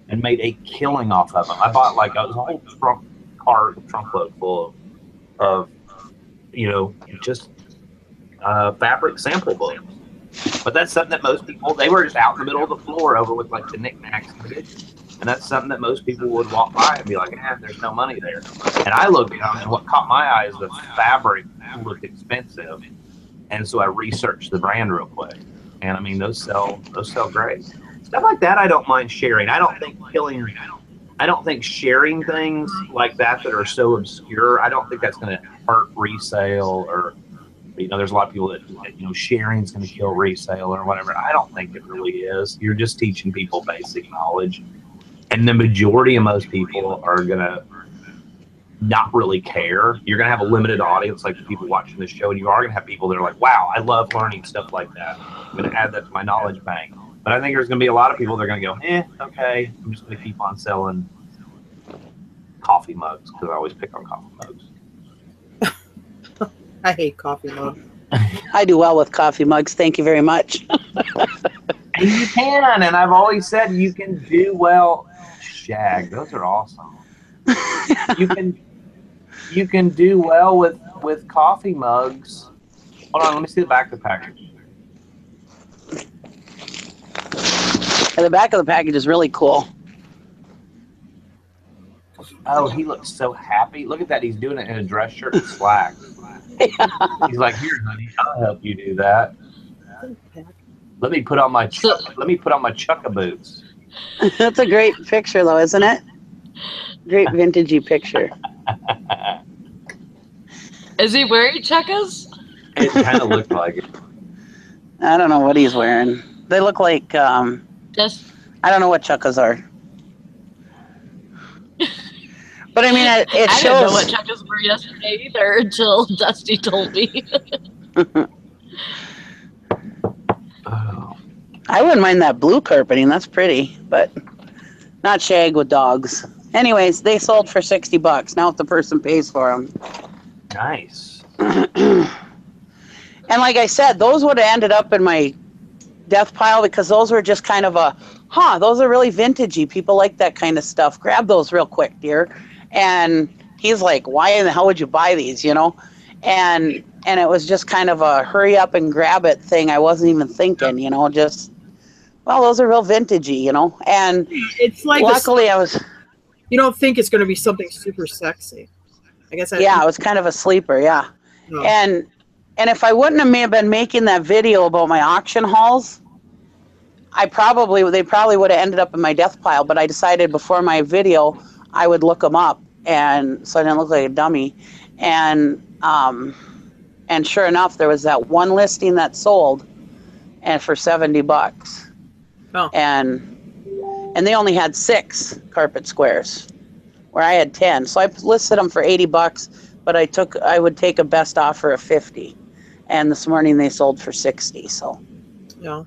and made a killing off of them. I bought like a whole trunkload full of just fabric sample books. But that's something that most people, they were just out in the middle of the floor over with like the knickknacks and the dishes. And that's something that most people would walk by and be like, there's no money there. And I looked at them, and what caught my eye is the fabric looked expensive. And so I researched the brand real quick. And I mean, those sell great. Stuff like that I don't mind sharing. I don't think sharing things like that are so obscure, I don't think that's going to hurt resale, or there's a lot of people that sharing is going to kill resale or whatever. I don't think it really is. You're just teaching people basic knowledge, and the majority of most people are going to not really care. You're going to have a limited audience, like the people watching the show, and you are going to have people that are like, wow, I love learning stuff like that. I'm going to add that to my knowledge bank. But I think there's going to be a lot of people that are going to go, okay, I'm just going to keep on selling coffee mugs, because I always pick on coffee mugs. I hate coffee mugs. I do well with coffee mugs. Thank you very much. And you can, and I've always said you can do well. Shag, those are awesome. You can do well with coffee mugs. Hold on, let me see the back of the package. And the back of the package is really cool. Oh, he looks so happy. Look at that. He's doing it in a dress shirt and slacks. Yeah. He's like, here, honey, I'll help you do that. Let me put on my chukka boots. That's a great picture, though, isn't it? Great vintagey picture. Is he wearing chukkas? It kind of looked like it. I don't know what he's wearing. They look like Just I don't know what chukkas are. But I mean, it I shows. didn't know what chukkas were yesterday either until Dusty told me. Oh. I wouldn't mind that blue carpeting. That's pretty, but not shag with dogs. Anyways, they sold for $60. Now if the person pays for them. Nice. And like I said, those would have ended up in my death pile because those were just kind of those are really vintagey. People like that kind of stuff. Grab those real quick, dear. And he's like, why in the hell would you buy these, And it was just kind of a hurry up and grab it thing. I wasn't even thinking, those are real vintagey, And It's like luckily I was... You don't think it's going to be something super sexy. I guess. It was kind of a sleeper, yeah. No. And if I wouldn't have been making that video about my auction hauls, they probably would have ended up in my death pile. But I decided before my video, I would look them up, and so I didn't look like a dummy. And sure enough, there was that one listing that sold, and for $70. Oh. And they only had 6 carpet squares, where I had 10. So I listed them for $80, but I would take a best offer of $50. And this morning they sold for $60. So Yeah.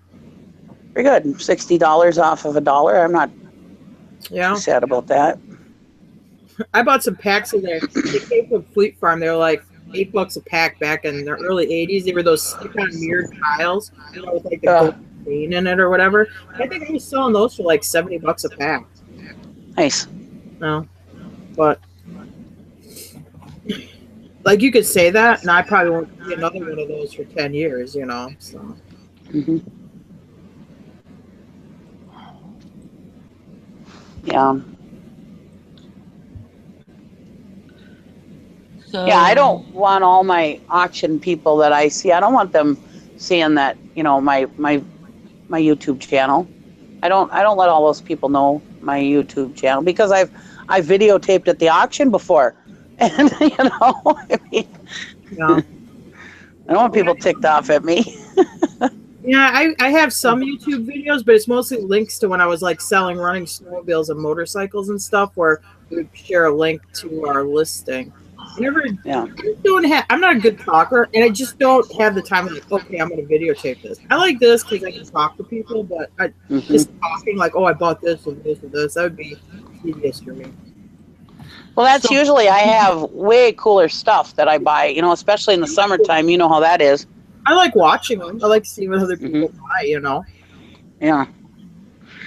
pretty good. $60 off of $1. I'm not Yeah. sad about that. I bought some packs of there. They came from Fleet Farm. They were like $8 a pack back in the early '80s. They were those stick-on mirrored tiles, with like the gold stain in it or whatever. I think I was selling those for like $70 a pack. Nice. No, but like you could say that, and I probably won't get another one of those for 10 years. So. Mm-hmm. Yeah. So, Yeah, I don't want all my auction people that I see. I don't want them seeing that, my YouTube channel. I don't let all those people know my YouTube channel because I've videotaped at the auction before, and I mean, Yeah. I don't want people ticked off at me. Yeah, I have some YouTube videos, but it's mostly links to when I was like selling running snowmobiles and motorcycles and stuff, where we would share a link to our listing. I'm not a good talker, and I just don't have the time. Like, okay, I'm going to videotape this. I like this because I can talk to people, but just talking like, oh, I bought this and this and this, that would be tedious for me. Well, that's usually I have way cooler stuff that I buy, especially in the summertime. You know how that is. I like watching them. I like seeing what other people buy. Yeah.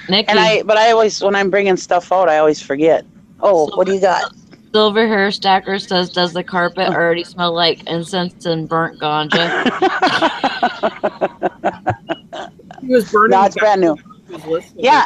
Nikki, And but I always, when I'm bringing stuff out, I always forget. Oh, what do you got? Silver Hair Stacker says, "Does the carpet already smell like incense and burnt ganja?" He was burning. No, it's brand new. He was listening. Yeah,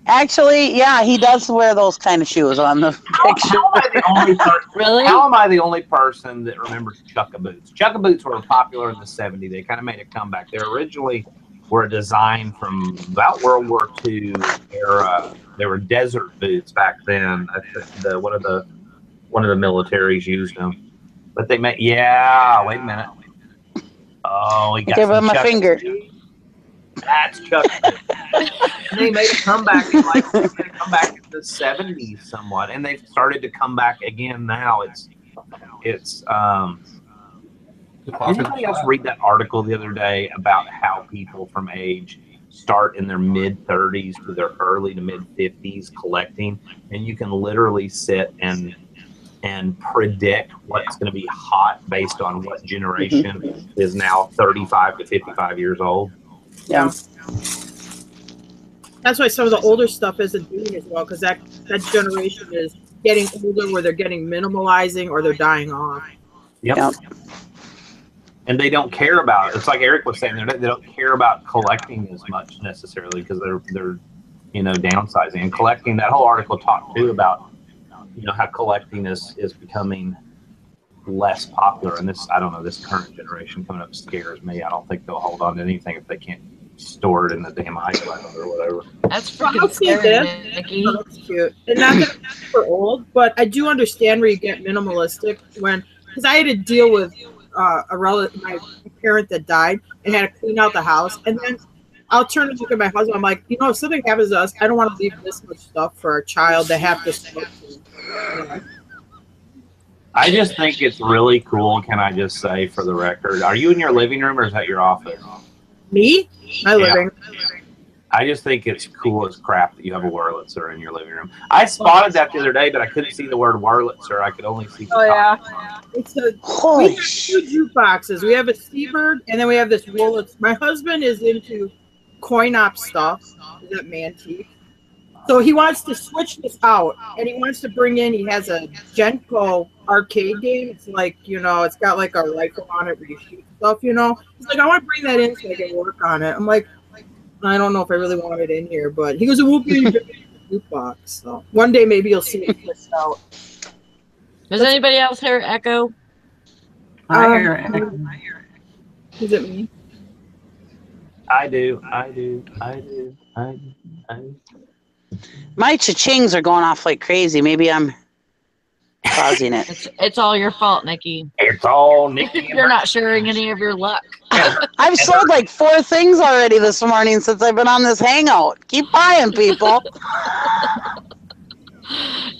actually, yeah, he does wear those kind of shoes on the picture. How am I the only person? Really? How am I the only person that remembers Chukka boots? Chukka boots were popular in the '70s. They kind of made a comeback. They originally were a design from about World War II era. They were desert boots back then. I think one of the militaries used them. But they made wait a minute. Oh, he got There by some my Chukka finger. boots. That's Chukka. And they made a comeback in the '70s somewhat, and they've started to come back again now. Did anybody else read that article the other day about how people from age start in their mid-30s to their early to mid-50s collecting, and you can literally sit and predict what's going to be hot based on what generation is now 35 to 55 years old? Yeah. That's why some of the older stuff isn't doing as well, because that generation is getting older where they're getting minimalizing or they're dying off. Yep. And they don't care about it. It's like Eric was saying, they don't care about collecting as much necessarily because they're downsizing and collecting. That whole article talked too about how collecting is becoming less popular. And this current generation coming up scares me. I don't think they'll hold on to anything if they can't store it in the damn iCloud or whatever. That's freaking scary, Nikki. Oh, that's cute. And not that I'm super old, but I do understand where you get minimalistic because I had to deal with my parent that died and had to clean out the house. And then I'll turn and look at my husband. I'm like, if something happens to us, I don't want to leave this much stuff for a child to have to. I just think it's really cool. Can I just say for the record, are you in your living room or is that your office? Me? My living. I just think it's cool as crap that you have a Wurlitzer in your living room. I spotted that the other day, but I couldn't see the word Wurlitzer. I could only see the top. It's we Holy have two jukeboxes. We have a Seabird, and then we have this Wurlitzer. My husband is into coin-op stuff. Is that Mantique? So he wants to switch this out, and he wants to bring in. He has a Genco arcade game. It's like it's got like a rifle on it where you shoot stuff. He's like, I want to bring that in so I can work on it. I'm like, I don't know if I really want it in here, but he goes, it won't be in the jukebox. So one day maybe you'll see it switched out. Does anybody else hear echo? I hear it. Is it me? I do. My cha-chings are going off like crazy. Maybe I'm causing it. It's all your fault, Nikki. It's all Nikki. You're not sharing any of your luck. I've sold like 4 things already this morning since I've been on this hangout. Keep buying, people.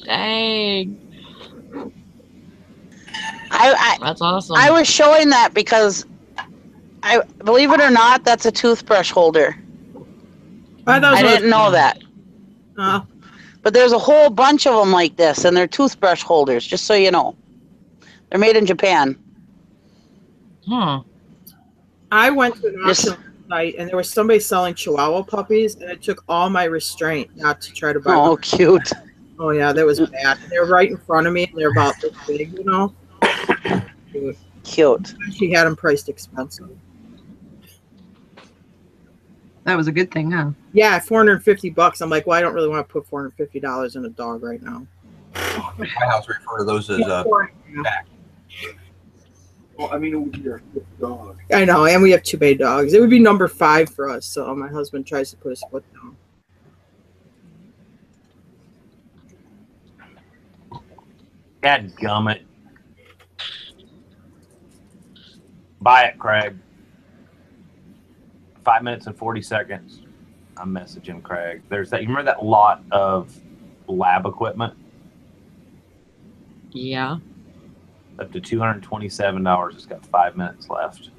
Dang. That's awesome. I was showing that because I believe it or not, that's a toothbrush holder. I didn't know that. But there's a whole bunch of them like this, and they're toothbrush holders, just so you know. They're made in Japan. I went to an auction site, and there was somebody selling Chihuahua puppies, and it took all my restraint not to try to buy Oh, one. cute. Oh, yeah, that was bad. They were right in front of me, and they're about this big, Cute. She had them priced expensive. That was a good thing, huh? Yeah, $450. I'm like, well, I don't really want to put $450 in a dog right now. My house refer to those as back. Well, I mean, it would be our fifth dog. I know, and we have 2 bay dogs. It would be number 5 for us, so my husband tries to put his foot down. Dadgummit. Buy it, Craig. 5 minutes and 40 seconds. I'm messaging Craig. There's that. You remember that lot of lab equipment? Yeah. Up to $227. It's got 5 minutes left.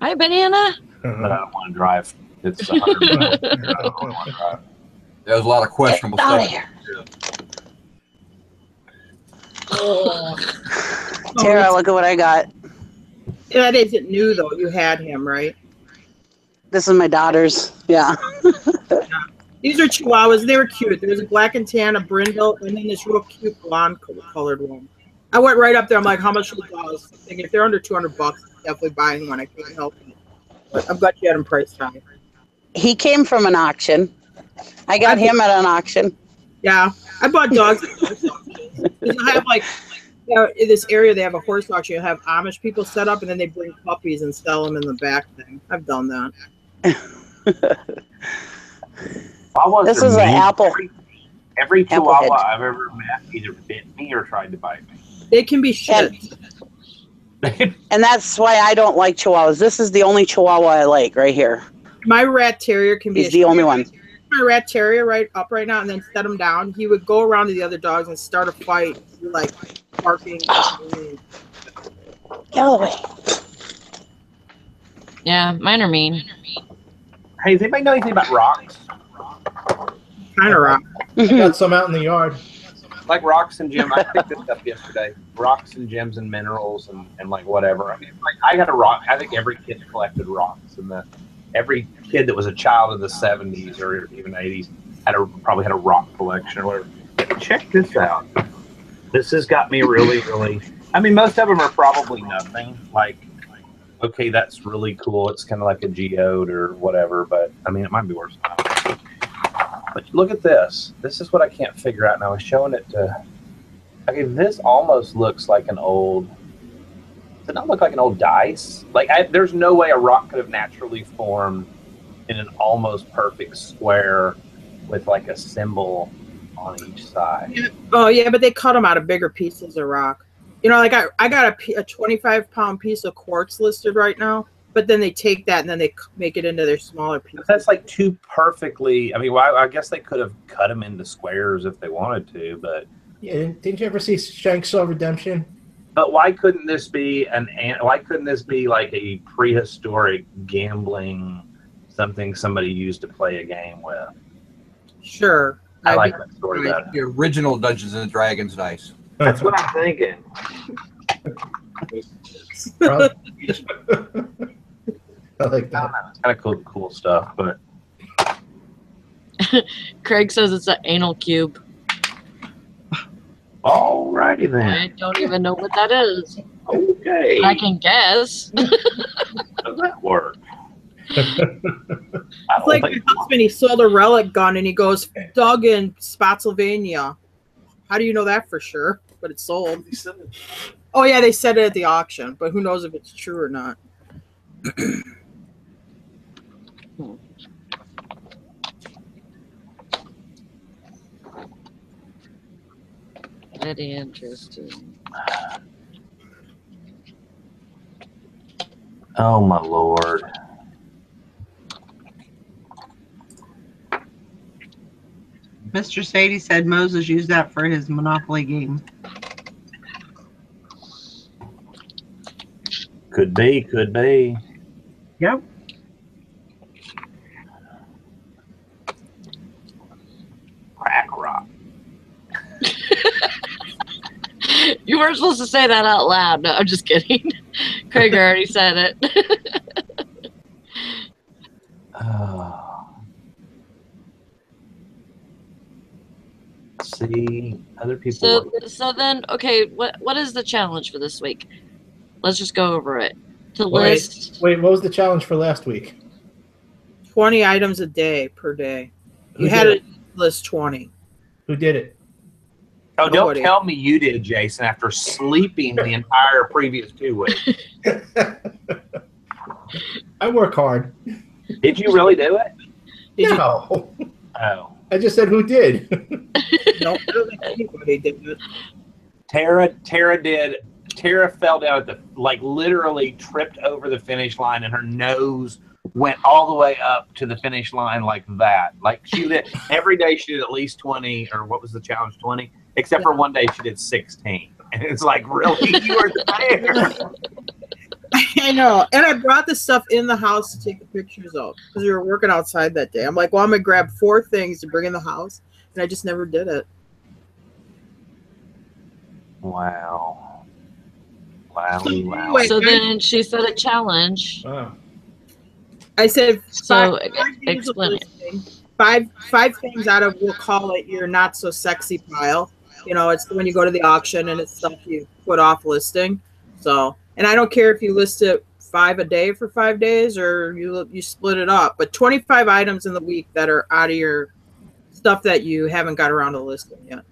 Hi, Banana. But I don't want to drive. It's 100 minutes. I don't want to drive. There's a lot of questionable Get out of stuff. here. Tara, look at what I got. That isn't new, though. You had him, right? This is my daughter's. Yeah. These are Chihuahuas. They were cute. There was a black and tan, a brindle, and then this real cute blonde colored one. I went right up there. I'm like, how much are the dogs? Thinking if they're under $200, definitely buying one. I can't help it. But I'm glad you had them priced high. He came from an auction. I got him at an auction. Yeah, I bought dogs at horse auctions. I have like, in this area, they have a horse auction. You have Amish people set up, and then they bring puppies and sell them in the back thing. I've done that. This is an apple. Every Chihuahua Applehead. I've ever met either bit me or tried to bite me. They can be shit. And that's why I don't like Chihuahuas. This is the only Chihuahua I like right here. My rat terrier can be He's the only one. My rat terrier right now and then set him down. He would go around to the other dogs and start a fight, like barking. Get away. Yeah, mine are mean. Hey, does anybody know anything about rocks? Kind of rock. I got some out in the yard. Like rocks and gems. I picked this up yesterday. Rocks and gems and minerals and like whatever. I mean, like I got a rock. I think every kid collected rocks, and every kid that was a child in the 70s or even 80s probably had a rock collection or whatever. Check this out. This has got me really, really. I mean, most of them are probably nothing. Like, okay, that's really cool. It's kind of like a geode or whatever, but I mean, it might be worse than that. But look at this. This is what I can't figure out. And I was showing it to. Okay, this almost looks like an old. Does it not look like an old dice? Like, there's no way a rock could have naturally formed in an almost perfect square with like a symbol on each side. Yeah. Oh yeah, but they cut them out of bigger pieces of rock. You know, like I got a 25-pound piece of quartz listed right now. But then they take that and then they make it into their smaller pieces. That's like too perfectly. I mean, well, I guess they could have cut them into squares if they wanted to, but Yeah, didn't you ever see Shanksville Redemption? but why couldn't this be why couldn't this be like a prehistoric gambling something somebody used to play a game with? Sure. I like that story better. The original Dungeons and Dragons dice. That's what I'm thinking. I like I don't that. know. It's kind of cool stuff, but Craig says it's an anal cube. alrighty then. I don't even know what that is. Okay. I can guess. How does that work? It's like my husband, he sold a relic gun and he goes, dug in Spotsylvania. How do you know that for sure? But it's sold. Oh yeah, they said it at the auction, but who knows if it's true or not. Very interesting. Oh my lord. Mr. Sadie said Moses used that for his Monopoly game. Could be, could be. Yep. Crack rock. You weren't supposed to say that out loud. No, I'm just kidding. Craig already said it. See, other people. So then, okay, what is the challenge for this week? Let's just go over it. To Wait, list. what was the challenge for last week? 20 items a day per day. Who You had did to list 20. Who did it? Oh, don't Nobody. tell me you did, Jason, after sleeping the entire previous 2 weeks. I work hard. Did you really do it? Did No. Oh. I just said who did. No, I don't think anybody did it. Tara did. Tara fell down at the, like, literally tripped over the finish line, and her nose went all the way up to the finish line like that. Like, she did, every day she did at least 20, or what was the challenge, 20? Except for one day she did 16. And it's like, really? You were there? I know. And I brought this stuff in the house to take the pictures of because we were working outside that day. I'm like, well, I'm going to grab 4 things to bring in the house. And I just never did it. Wow. Wowie, wow. Anyway, So then she said a challenge. Wow. I said So, 5 days of explain it. listing, five things out of, we'll call it your not so sexy pile. You know, it's when you go to the auction and it's stuff you put off listing. So, and I don't care if you list it 5 a day for 5 days or you split it up, but 25 items in the week that are out of your stuff that you haven't got around to listing yet.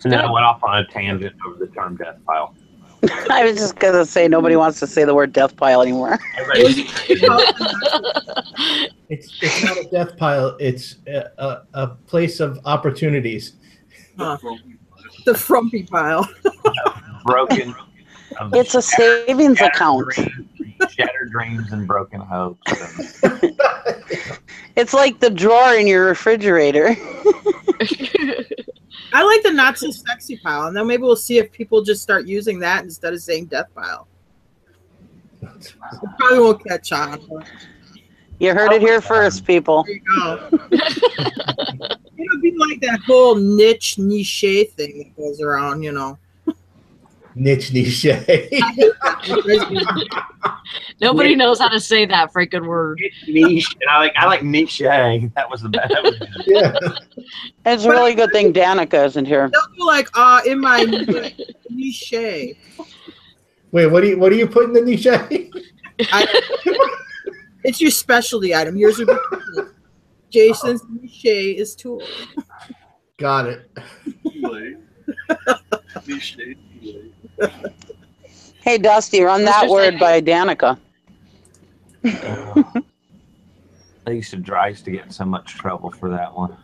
And then I went off on a tangent over the term death pile. I was just gonna say nobody wants to say the word death pile anymore. It's not a death pile. It's a place of opportunities. Huh. The frumpy pile. Broken. It's a savings account. Shattered dreams and broken hopes. It's like the drawer in your refrigerator. I like the not so sexy pile, and then maybe we'll see if people just start using that instead of saying death pile. It probably won't catch on. But You heard it here first, people. there you go. It'll be like that whole niche thing that goes around, you know. Niche. Nobody knows how to say that freaking word. Niche. And I like niche. That was the best. Yeah. It's a really good thing Danica isn't here. They'll be like, in my niche. Wait, what do you put in the niche? It's your specialty item. Yours would be tools. Jason's niche is tools. Got it. Hey, Dusty, run that word by Danica. I used to get in so much trouble for that one.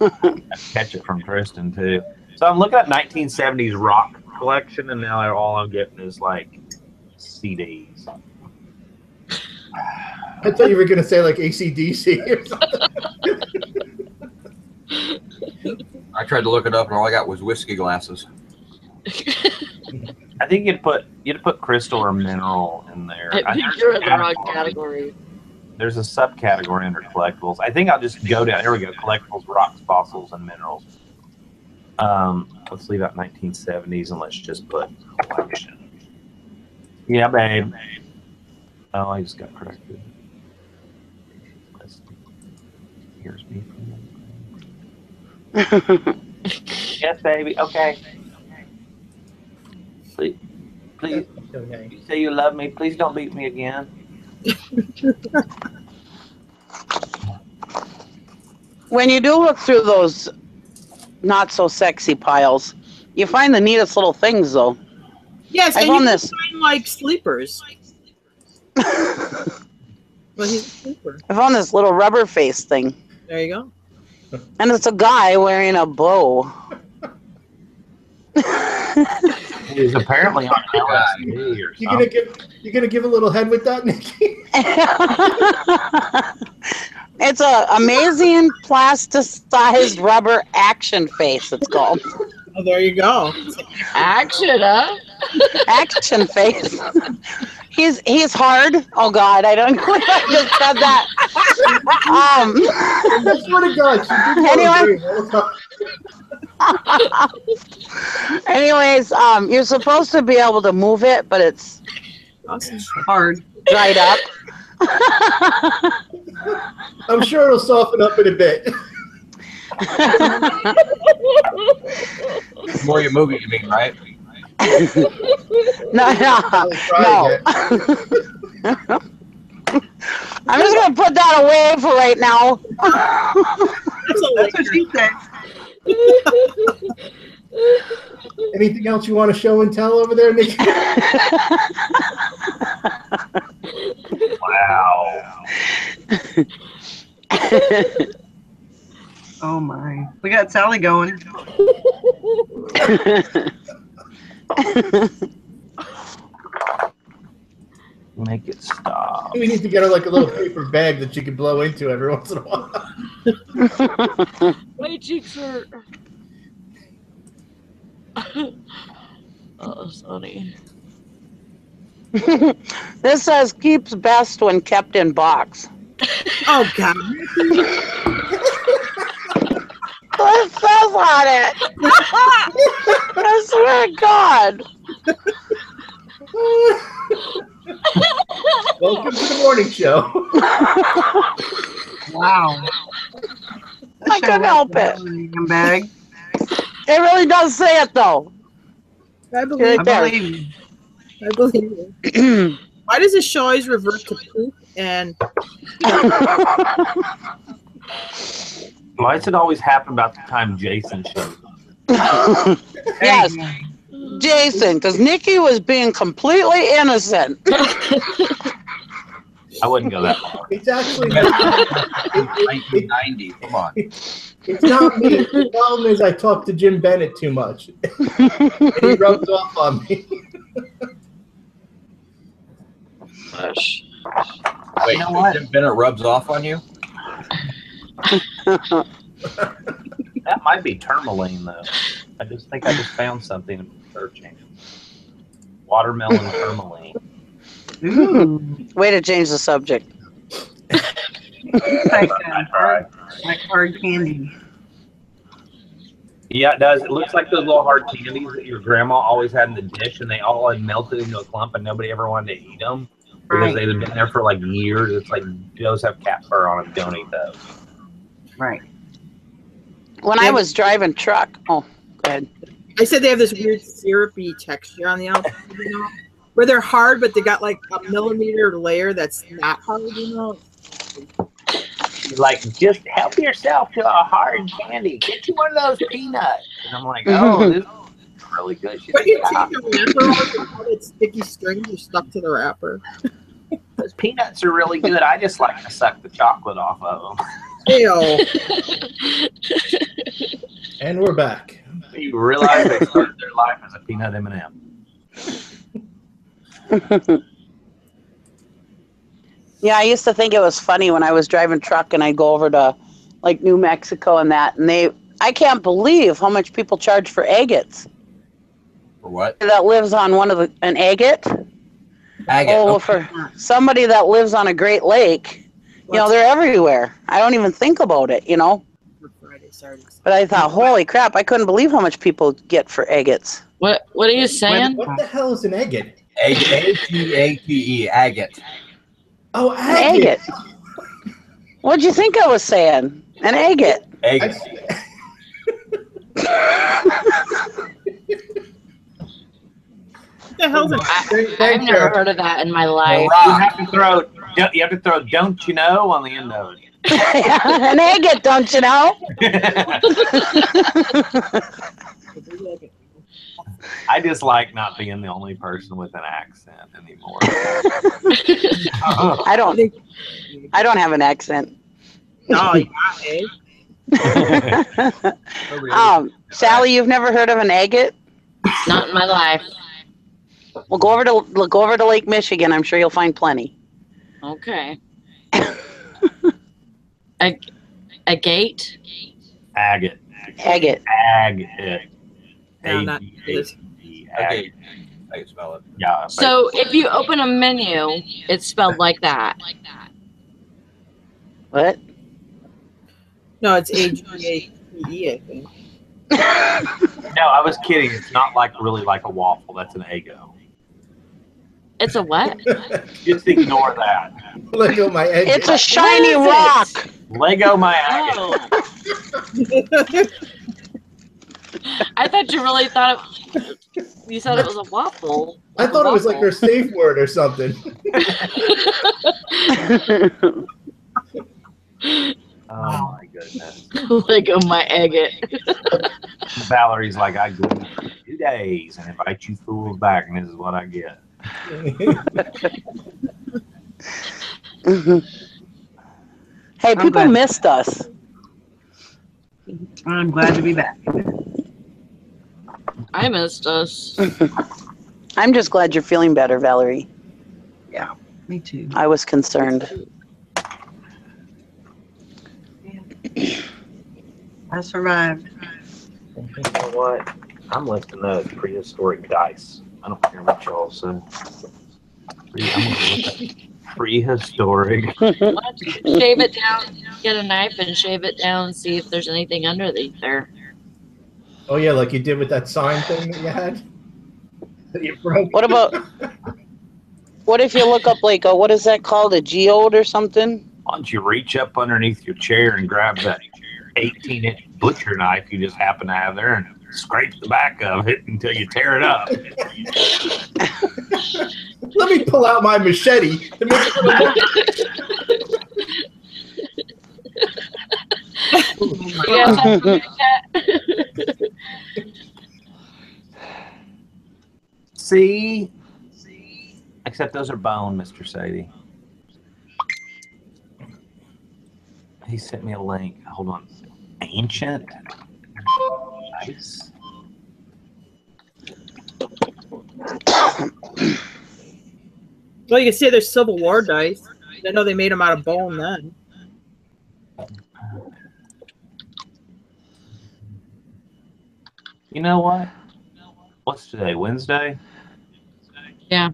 I catch it from Tristan too. So I'm looking at 1970s rock collection, and now all I'm getting is like CDs. I thought you were gonna say like AC/DC or something. I tried to look it up, and all I got was whiskey glasses. I think you'd put crystal or mineral in there. I think you're in the wrong category. There's a subcategory under collectibles. I think I'll just go down. Here we go. Collectibles, rocks, fossils, and minerals. Let's leave out 1970s and let's just put collection. Yeah, babe. Oh, I just got corrected. Here's me. Yes, baby. Okay. Please, you say you love me. Please don't beat me again. When you do look through those not so sexy piles, you find the neatest little things, though. Yes, I and found you can this. find like sleepers. Well, he's a sleeper. I found this little rubber face thing, There you go. and it's a guy wearing a bow. He's apparently on LSD or You something. gonna give a little head with that, Nikki? It's a amazing plasticized rubber action face. It's called Oh, there you go. Action, huh? action face. He's hard. Oh God, I don't know if I just said that. I swear to God, she did Anyways, you're supposed to be able to move it, but it's Awesome. Hard. dried up. I'm sure it'll soften up in a bit. The more you move it, you mean, right? No. I'm just gonna put that away for right now. That's what she said. Anything else you want to show and tell over there, Nikki? Wow. Oh my. We got Sally going. Make it stop. We need to get her like a little paper bag that she can blow into every once in a while. My cheeks hurt. Oh, Sonny. This says keeps best when kept in box. Oh God. What says on it? I swear to God. Welcome to the morning show. Wow. I couldn't help it. Bag. It really does say it though. I Right believe. I there. believe you. I believe you. Why does the show always revert to poop? And Why does it always happen about the time Jason shows up? Yes, Jason, because Nikki was being completely innocent. I wouldn't go that far. It's actually Yeah. it- 1990. Come on. it's not me. The problem is I talk to Jim Bennett too much. And he rubs off on me. Gosh. Wait, know what? Jim Bennett rubs off on you? That might be tourmaline, though. I think I just found something in searching. Watermelon tourmaline. Ooh. Way to change the subject. Like, I tried. like hard candy. Yeah, it does. It looks like those little hard candies that your grandma always had in the dish, and they all had melted into a clump, and nobody ever wanted to eat them because Right. they'd been there for like years. It's like those have cat fur on them. Don't eat those. Right. When I was driving truck, oh, go ahead. I said they have this weird syrupy texture on the outside, you know, where they're hard, but they got like a millimeter layer that's not hard, you know. Like, just help yourself to a hard candy. Get you one of those peanuts. And I'm like, oh, this is really good. She's But you like, take the wrapper off and all that sticky strings are stuck to the wrapper. those peanuts are really good. I just like to suck the chocolate off of them. Ew. And we're back. You realize they started their life as a peanut M&M. Yeah, I used to think it was funny when I was driving truck and I'd go over to like New Mexico and that, and I can't believe how much people charge for agates. For what? That lives on an agate. Agate. Oh, Okay. for somebody that lives on a Great Lake, you know, they're everywhere. I don't even think about it, you know. Friday, Saturday. But I thought, holy crap, I couldn't believe how much people get for agates. What are you saying? What the hell is an agate? A-G-A-T-E, agate. Oh, An agate. agate. What'd you think I was saying? An agate. Agate. What the hell's it? I've never heard of that in my life. You Rock. have to throw "don't you know" on the end of An agate, don't you know? it. I just like not being the only person with an accent anymore. I don't have an accent. No, you got it. Sally, you've never heard of an agate? Not in my life. Well, go over to Lake Michigan. I'm sure you'll find plenty. Okay. A gate? Agate. Agate. Agate. No, not A-G-A-T-E. Agate. I can smell it. Yeah. So if you open a menu, it's spelled like that. What? No, it's A-G-A-T-E, I think. No, I was kidding. It's not really like a waffle. That's an Eggo. It's a what? Just ignore that. Lego my agate. It's a shiny What is rock. Lego my agate. Oh, I thought you really thought you said it was a waffle. I thought it was like her safe word or something. Oh my goodness. Lego my agate. Valerie's like, I go for 2 days and invite you fools back, and this is what I get. Hey, people glad. missed us. I'm glad to be back. I missed us. I'm just glad you're feeling better, Valerie. Yeah, me too. I was concerned. I survived. You know what? I'm listing those prehistoric dice. I don't care what y'all say. I'm gonna look at prehistoric. Why don't you shave it down, get a knife and shave it down and see if there's anything underneath there. Oh yeah, like you did with that sign thing that you had. That you broke. What about What if you look up like what is that called, a geode or something? Why don't you reach up underneath your chair and grab that 18-inch butcher knife you just happen to have there and scrape the back of it until you tear it up. Let me pull out my machete to make it look. You guys have to make that? See? Except those are bone, Mr. Sadie. He sent me a link. Hold on. Ancient? Nice. Well, you can see there's Civil War dice. I know they made them out of bone then. You know what? What's today? Wednesday? Yeah.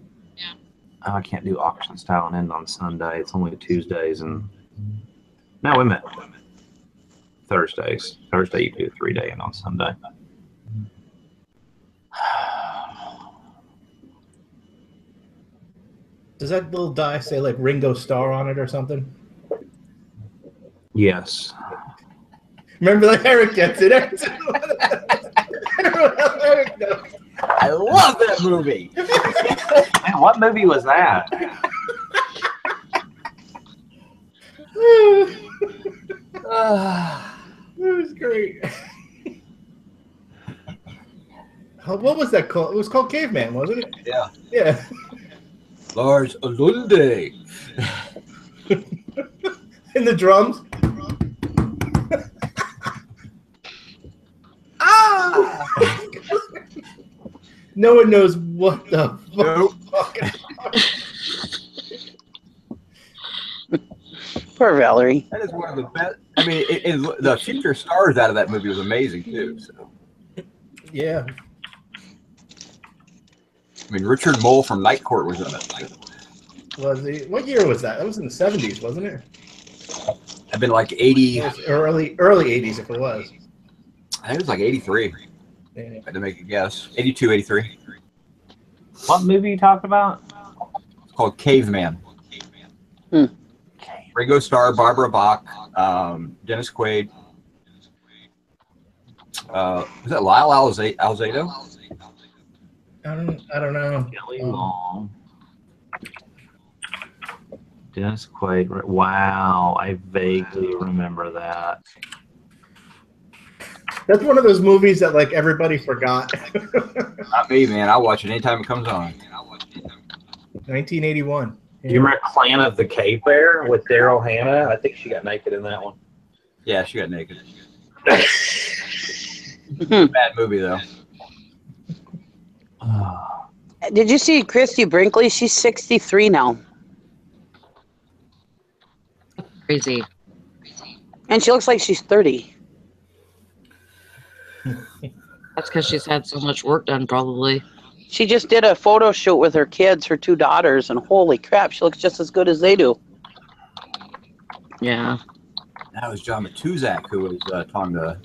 Oh, I can't do auction style and end on Sunday. It's only Tuesdays and no, wait a minute. Thursdays. Thursday you can do a 3-day and on Sunday. Does that little die say like Ringo Starr on it or something? Yes. Remember, like Eric gets it. Eric knows. I love that movie. Man, what movie was that? It was great. What was that called? It was called Caveman, wasn't it? Yeah. Yeah. Lars Lunde. And the drums. Ah! No one knows what the fuck. Poor Valerie. That is one of the best. I mean, the future stars out of that movie was amazing too. So, Yeah. I mean, Richard Mole from Night Court was in it. Was he? What year was that? That was in the 70s, wasn't it? I've been like 80. It was early 80s, if it was. I think it was like 83. Yeah. I had to make a guess. 82, 83. What movie you talking about? It's called Caveman. Hmm. Ringo Starr, Barbara Bach, Dennis Quaid. Was that Lyle Alzado? I don't know. Kelly Long. Dennis Quaid. Wow, I vaguely remember that. That's one of those movies that like everybody forgot. Not me, man. I'll watch it anytime it comes on. 1981. Do you remember Clan of the Cave Bear with Daryl Hannah? I think she got naked in that one. Yeah, she got naked. Bad movie though. Did you see Christy Brinkley? She's 63 now. Crazy. And she looks like she's 30. That's because she's had so much work done, probably. She just did a photo shoot with her kids, her 2 daughters, and holy crap, she looks just as good as they do. Yeah. That was John Matuzak who was talking to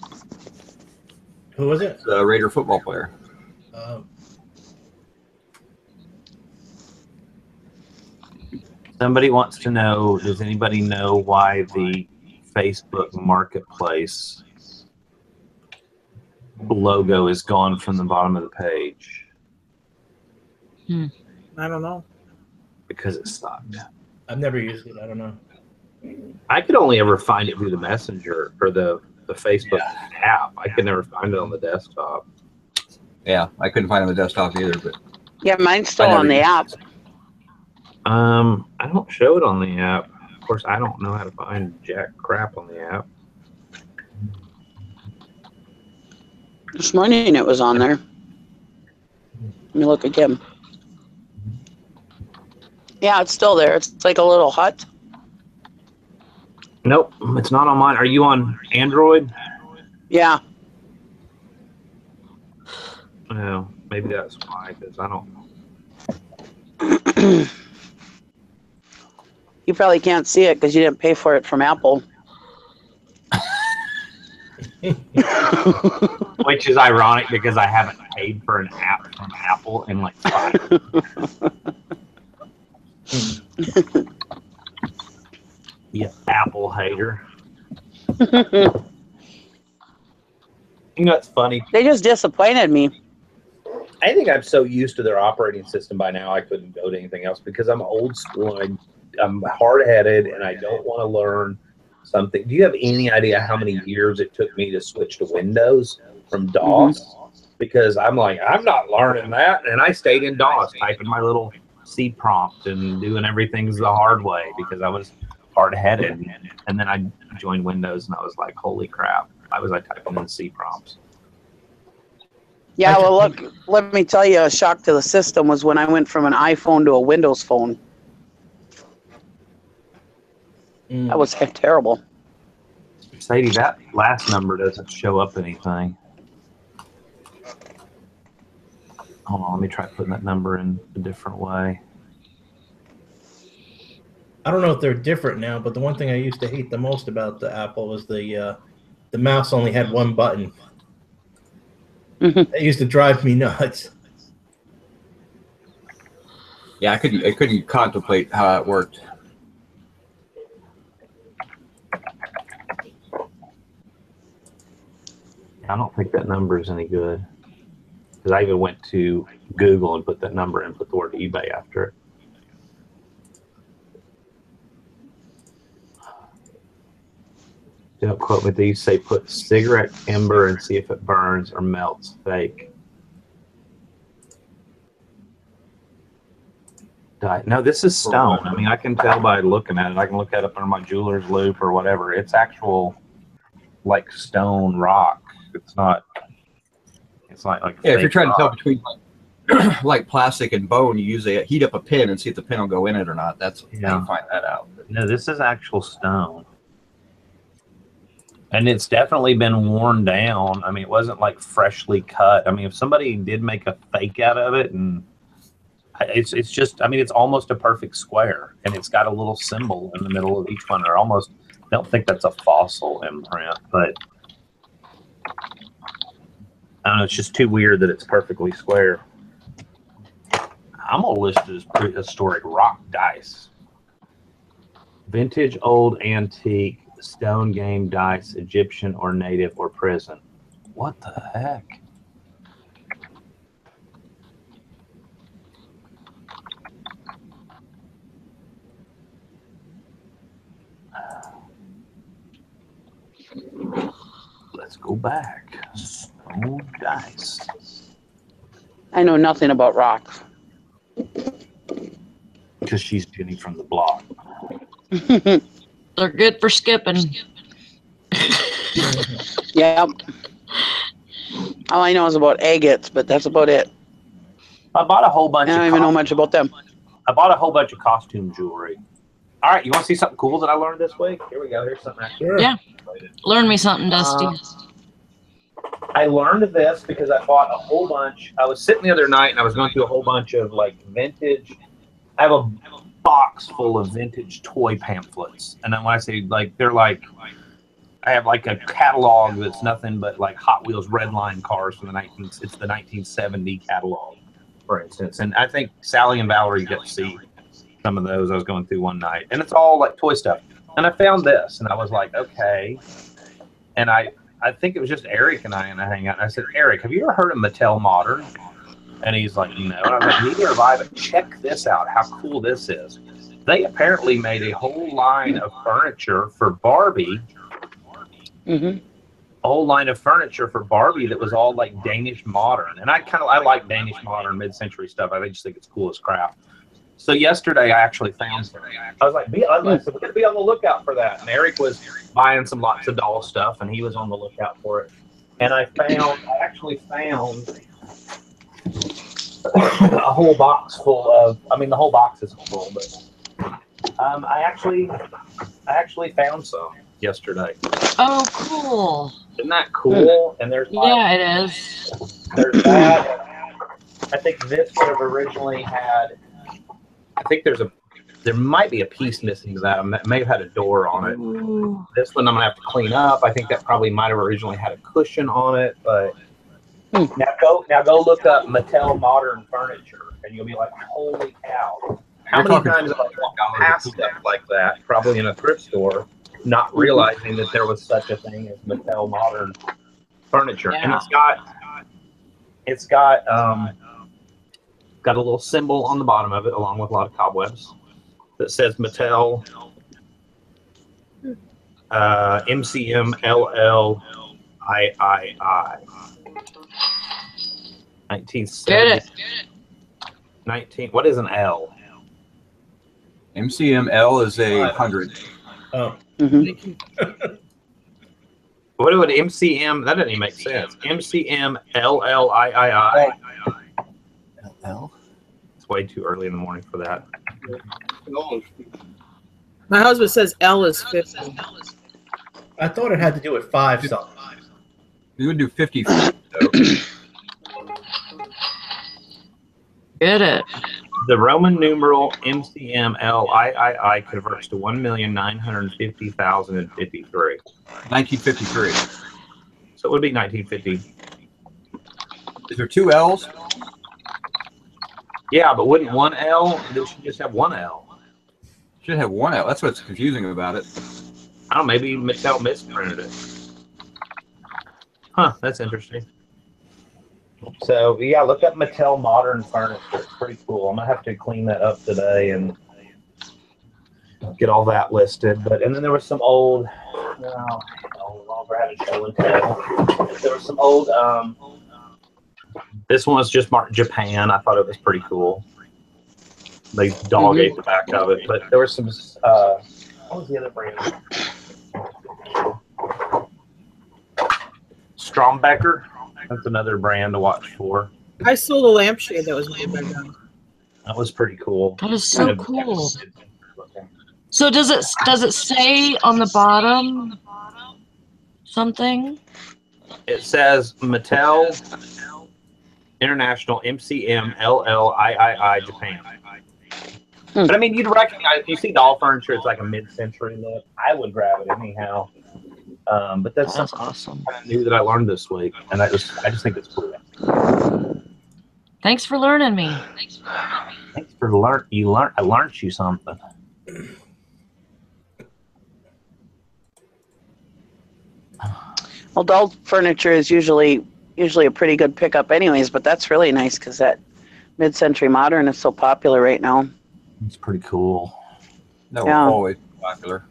Who was it? the Raider football player. Somebody wants to know, does anybody know why the Facebook Marketplace logo is gone from the bottom of the page? I don't know. Because it's stopped. I've never used it. I don't know. I could only ever find it through the Messenger or the Facebook app. I could never find it on the desktop. Yeah, I couldn't find it on the desktop either, but Yeah, mine's still I never on the used app. it. I don't show it on the app. Of course, I don't know how to find jack crap on the app. This morning it was on there. Let me look again. Yeah, it's still there. It's like a little hut. Nope, it's not on mine. Are you on Android? Yeah. No, maybe that's why, because I don't know. You probably can't see it because you didn't pay for it from Apple. Which is ironic because I haven't paid for an app from Apple in like 5 years. You Apple hater. You know, it's funny. They just disappointed me. I think I'm so used to their operating system by now, I couldn't go to anything else because I'm old school and I'm hard-headed and I don't want to learn something. Do you have any idea how many years it took me to switch to Windows from DOS? Because I'm like, I'm not learning that. And I stayed in DOS, typing my little C prompt and doing everything the hard way because I was hard-headed. And then I joined Windows and I was like, holy crap. Why was I typing in C prompts? Yeah, well, look, let me tell you, a shock to the system was when I went from an iPhone to a Windows phone. That was terrible. Sadie, that last number doesn't show up anything. Hold on, let me try putting that number in a different way. I don't know if they're different now, but the one thing I used to hate the most about the Apple was the mouse only had one button. That used to drive me nuts. Yeah, I couldn't contemplate how it worked. I don't think that number is any good. Because I even went to Google and put that number in, put the word eBay after it. Don't quote me. They say put cigarette ember and see if it burns or melts. Fake. No, this is stone. I mean, I can tell by looking at it. I can look at it up under my jeweler's loop or whatever. It's actual, like, stone rock. It's not like Yeah, if you're trying rock. to tell between like plastic and bone, you usually heat up a pin and see if the pin will go in it or not. That's how you find that out. No, this is actual stone. And it's definitely been worn down. I mean, it wasn't like freshly cut. I mean, if somebody did make a fake out of it, and it's just, I mean, it's almost a perfect square, and it's got a little symbol in the middle of each one. Or almost, I don't think that's a fossil imprint, but I don't know. It's just too weird that it's perfectly square. I'm gonna list it as prehistoric rock dice. Vintage, old, antique, stone game dice, Egyptian or native or prison. What the heck? Let's go back. Stone dice. I know nothing about rocks. Because she's Jenny from the block. They're good for skipping. Yep. All I know is about agates, but that's about it. I bought a whole bunch I don't even know much about them. I bought a whole bunch of costume jewelry. All right, you want to see something cool that I learned this week? Here we go. Here's something actually. Yeah. Learn me something, Dusty. I learned this because I bought a whole bunch. I was sitting the other night and I was going through a whole bunch of like vintage. I have a box full of vintage toy pamphlets. And then when I say like, they're like, I have like a catalog that's nothing but like Hot Wheels Redline cars from it's the 1970 catalog, for instance. And I think Sally and Valerie get to see some of those I was going through one night. And it's all like toy stuff. And I found this and I was like, okay. And I think it was just Eric and I in a hangout. And I said, Eric, have you ever heard of Mattel Modern? And he's like, no. And I was like, neither have I, but check this out, how cool this is. They apparently made a whole line of furniture for Barbie. A whole line of furniture for Barbie that was all like Danish modern. And I like Danish modern mid-century stuff. I just think it's cool as crap. So yesterday I actually found something. I was like, I said, we're gonna be on the lookout for that. And Eric was buying lots of doll stuff and he was on the lookout for it. And I actually found a whole box full of, I mean, the whole box isn't full, but I actually found some yesterday. Oh, cool. Isn't that cool? And there's it is. There's that. I think this would have originally had, I think there might be a piece missing to that. It may have had a door on it. Ooh. This one I'm gonna have to clean up. I think that probably might have originally had a cushion on it, but now go look up Mattel Modern Furniture and you'll be like, holy cow. How You're many talking times have I walked $4 past a piece. stuff like that, probably in a thrift store, not realizing that there was such a thing as Mattel Modern furniture, and Yeah. it's got got a little symbol on the bottom of it, along with a lot of cobwebs, that says Mattel MCM LL III 1970. Get it. 19. What is an L? MCML is 100. Oh, Mhm. What would MCM? That doesn't even make sense. MCM LLIII. L? It's way too early in the morning for that. My husband says L is 50. I thought it had to do with 5 something. We would do 50 feet. So. Get it. The Roman numeral MCM LIII converts to 1,950,053. 1953. So it would be 1950. Is there 2 L's? Yeah, but wouldn't one L? They should just have one L. Should have 1 L. That's what's confusing about it. I don't know. Maybe Mattel misprinted it. Huh? That's interesting. So yeah, look up Mattel Modern Furniture. It's pretty cool. I'm gonna have to clean that up today and get all that listed. And then there was some old. Longer had a show and tell. There was some old. This one was just marked Japan. I thought it was pretty cool. They dog ate the back of it, but there was some. What was the other brand? Strombecker. That's another brand to watch for. I sold a lampshade that was made by them. That was pretty cool. That is so cool. So does it say on the bottom something? It says Mattel International MCM LLIII Japan. But I mean, you'd recognize if you see doll furniture, it's like a mid-century look. I would grab it anyhow. But that's something awesome. new that I learned this week, and I just think it's cool. Thanks for learning me. Thanks for I learned you something. Well, doll furniture is usually a pretty good pickup, anyways. But that's really nice because that mid-century modern is so popular right now. It's pretty cool. That will always be popular.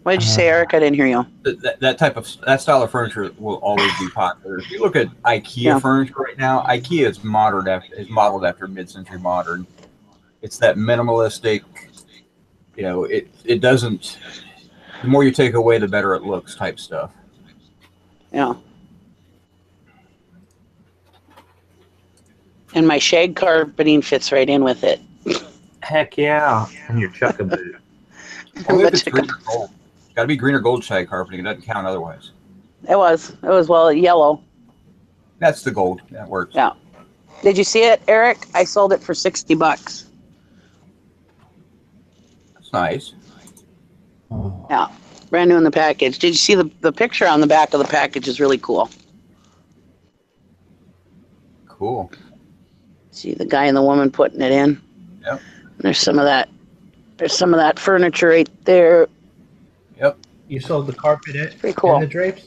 What did you say, Eric? I didn't hear you. That style of furniture will always be popular. If you look at IKEA furniture right now, IKEA is modeled after mid-century modern. It's that minimalistic. It doesn't. The more you take away, the better it looks, type stuff. Yeah. And my shag carpeting fits right in with it. Heck yeah! And your chuckaboo. Only if it's green or gold. It's got to be green or gold shag carpeting. It doesn't count otherwise. It was yellow. That's the gold. That works. Yeah. Did you see it, Eric? I sold it for $60. That's nice. Yeah. Brand new in the package. Did you see the picture on the back of the package is really cool. Cool. See the guy and the woman putting it in. Yep. There's some of that furniture right there. Yep. You sold the carpet Pretty cool. and the drapes?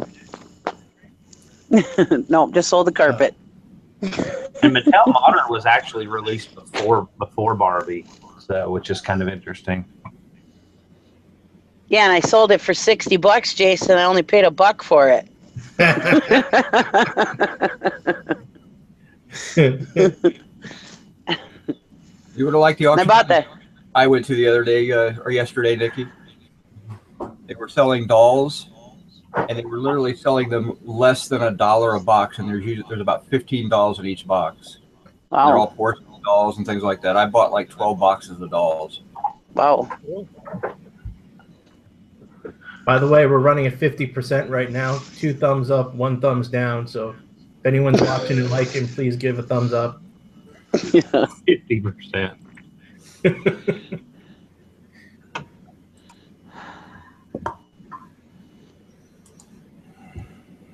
No, just sold the carpet. And Mattel Modern was actually released before Barbie, so which is kind of interesting. Yeah, and I sold it for $60, Jason. I only paid $1 for it. You would have liked the auction. I bought that. I went to the other day or yesterday, Nikki. They were selling dolls, and they were literally selling them less than $1 a box, and there's about 15 dolls in each box. Wow. They're all porcelain dolls and things like that. I bought like 12 boxes of dolls. Wow. By the way, we're running at 50% right now. 2 thumbs up, 1 thumbs down. So if anyone's watching and liking, please give a thumbs up. 50%.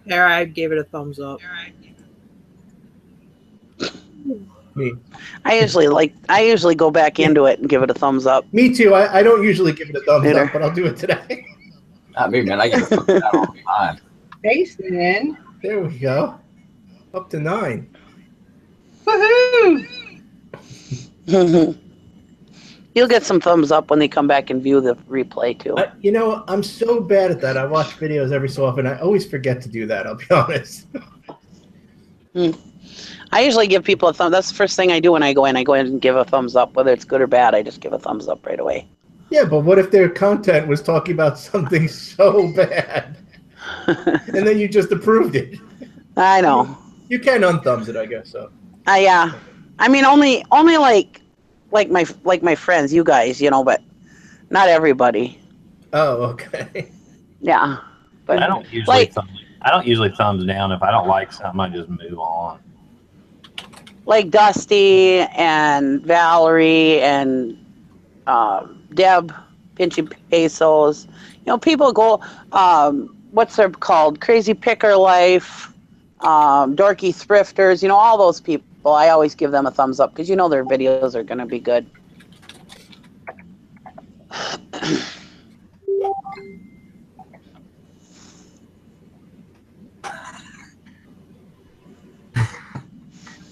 There, I gave it a thumbs up. Me. I usually go back into it and give it a thumbs up. Me too. I don't usually give it a thumbs Later. up, but I'll do it today. Not me, man. I get thumbs down all the time. Jason. There we go. Up to 9. Woohoo! You'll get some thumbs up when they come back and view the replay too. You know, I'm so bad at that. I watch videos every so often. I always forget to do that, I'll be honest. I usually give people a thumb. That's the first thing I do when I go in. I go in and give a thumbs up. Whether it's good or bad, I just give a thumbs up right away. Yeah, but what if their content was talking about something so bad? And then you just approved it. I know. You can unthumbs it, I guess so. Yeah. I mean, only like my friends, you guys, you know, but not everybody. Oh, okay. Yeah. But I don't usually thumbs down. If I don't like something, I just move on. like Dusty and Valerie and Deb Pinchy Pesos, you know, people go, what's they're called? Crazy Picker Life, Dorky Thrifters, you know, all those people. I always give them a thumbs up because you know their videos are going to be good.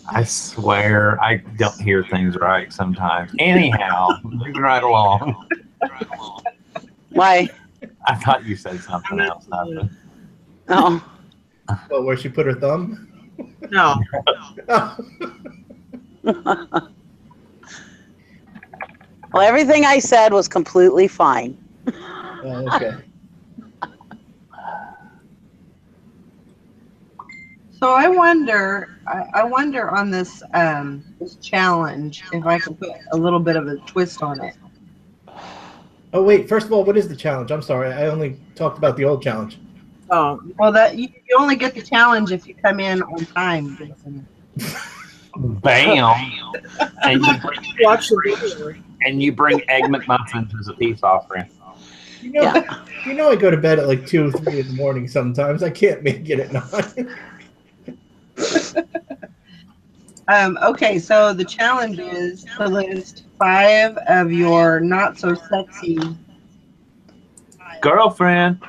I swear I don't hear things right sometimes. Anyhow, moving right along. Why? I thought you said something else. Nothing. Oh. Well, where she put her thumb? No. Well, everything I said was completely fine. Oh, okay. So I wonder on this this challenge if I can put a little bit of a twist on it. Oh, wait. First of all, what is the challenge? I'm sorry. I only talked about the old challenge. Oh, Well, that you only get the challenge if you come in on time, Jason. Bam! And you bring, watch the video. and you bring Egg McMuffins as a peace offering. You know, you know I go to bed at like 2 or 3 in the morning sometimes. I can't make it at 9. Okay, so the challenge is to list 5 of your not so sexy Girlfriend.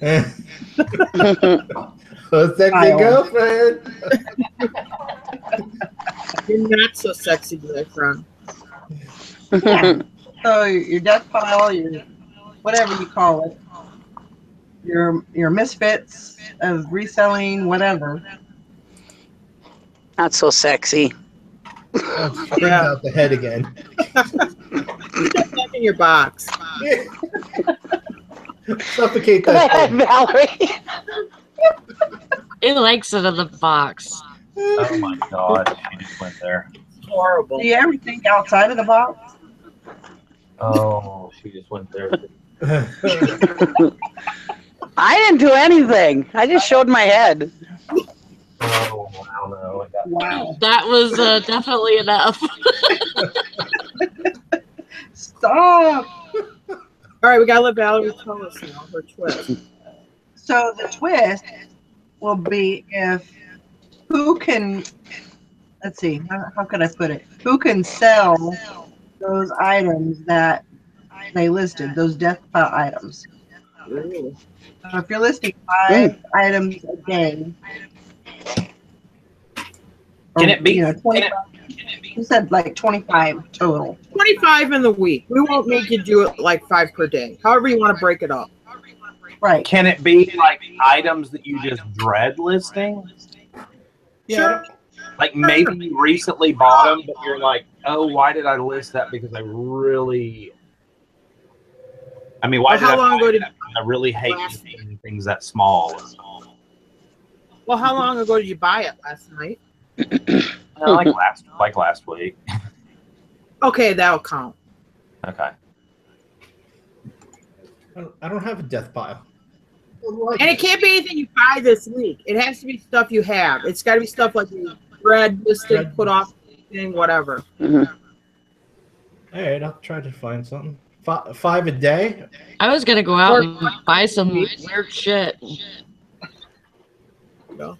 A sexy girlfriend. You're not so sexy, boyfriend. Yeah. So your death pile, your whatever you call it, your misfits of reselling, whatever. Not so sexy. Oh, she brings out the head again. Get back in your box. Suffocate Go that ahead, thing. Valerie. He likes it in the box. Oh my God, she just went there. Horrible. Do you ever think outside of the box? Oh, she just went there. I didn't do anything. I just showed my head. Oh, I don't know. Wow. That was definitely enough. Stop. All right, we gotta let Valerie tell us now her twist. So the twist will be if who can, let's see, how could I put it? Who can sell those items that they listed, those death pile items? Ooh. So if you're listing 5 items a day, Can it be? 25, you said like 25 total. 25 in the week. We won't make you do it like 5 per day. However you want to break it up. Right. Can it be like items that you just dread listing? Sure. Like maybe you recently bought them, but you're like, oh, why did I list that? Because I really, I mean, why Well, did how I long buy ago did- that? I really hate listing things that small. Well, how long ago did you buy it? Last night? Like last week. Okay, that'll count. Okay. I don't have a death pile. And it can't be anything you buy this week. It has to be stuff you have. It's got to be stuff like you read, listed, put off, thing, whatever. Mm-hmm. All right, I'll try to find something. 5 a day? I was gonna go out and buy some weird shit. No.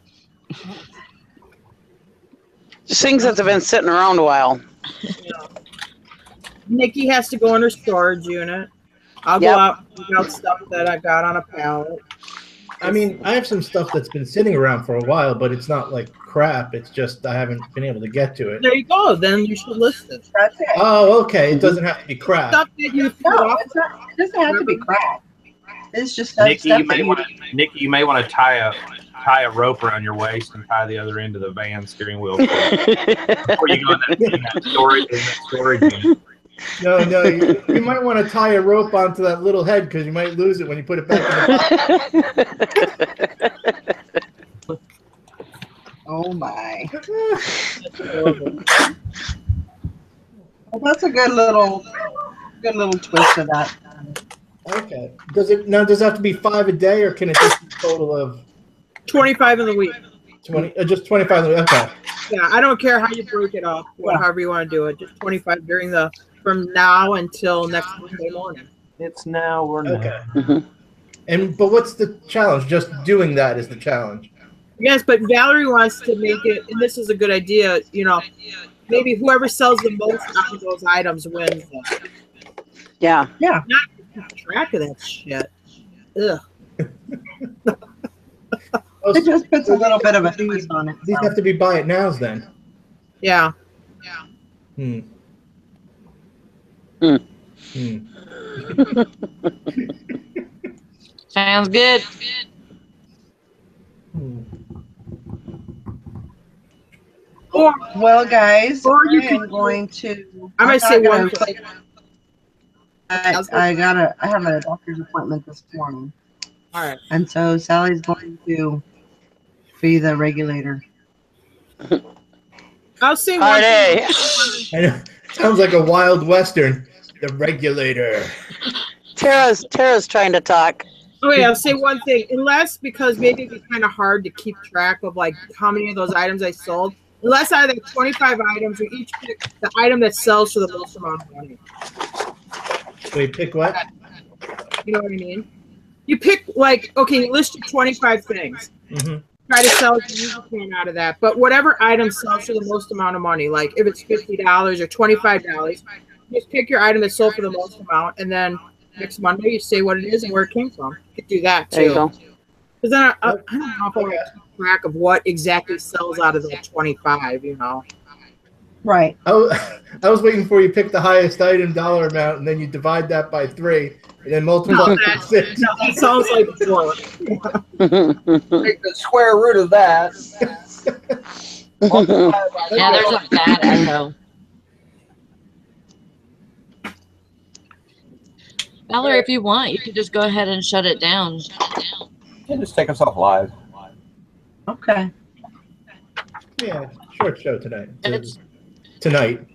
Just things that have been sitting around a while. Nikki has to go in her storage unit. I'll go Yep. out and pick out stuff that I got on a pallet. I mean, I have some stuff that's been sitting around for a while, but it's not like crap. It's just I haven't been able to get to it. There you go. Then you should list it. That's it. Oh, okay. It doesn't have to be crap. Stuff that you put No, off. it's not, it doesn't have to be crap. It's just Nikki, stuff you that may want to tie a rope around your waist and tie the other end of the van steering wheel before you go in that storage unit. No, you might want to tie a rope onto that little head because you might lose it when you put it back in the box. Oh my. Well, that's a good little twist of that. Okay. Does it have to be 5 a day, or can it just be a total of 25 in the week. 20? Just 25. Okay. Yeah, I don't care how you break it up, however you want to do it. Just 25 from now until next Monday morning. It's now or never. Okay. But what's the challenge? Just doing that is the challenge. Yes, but Valerie wants to make it, and this is a good idea, maybe whoever sells the most out of those items wins them. Yeah. Yeah. Not keep track of that shit. Ugh. It just puts a little bit of a twist on it. These have to be buy it nows then. Yeah. Hmm. Sounds good. Well, guys, Or you I can am going to. I might say one thing. thing. I have a doctor's appointment this morning, All right. and so Sally's going to be the regulator. I'll say one thing. Party. I know. Sounds like a Wild Western. The regulator. Tara's trying to talk. Okay, I'll say one thing. Because maybe it's kind of hard to keep track of like how many of those items I sold. Unless out of the 25 items, we each pick the item that sells for the most amount of money. Wait, pick what? You know what I mean? You pick you list your 25 things. Mm-hmm. Try to sell as much as you can out of that. But whatever item sells for the most amount of money, like if it's $50 or $25, just pick your item that sold for the most amount, and then next Monday you say what it is and where it came from. You could do that too. There you go. Because then I don't know if I want to keep track of what exactly sells out of that 25. Right. I was waiting for you to pick the highest item dollar amount, and then you divide that by 3, and then multiply by 6. No, that sounds like 4. Take the square root of that. Yeah, there's a bad echo. Valerie, if you want, you could just go ahead and shut it down. Yeah, just take us off live. Okay. Yeah, short show tonight. It's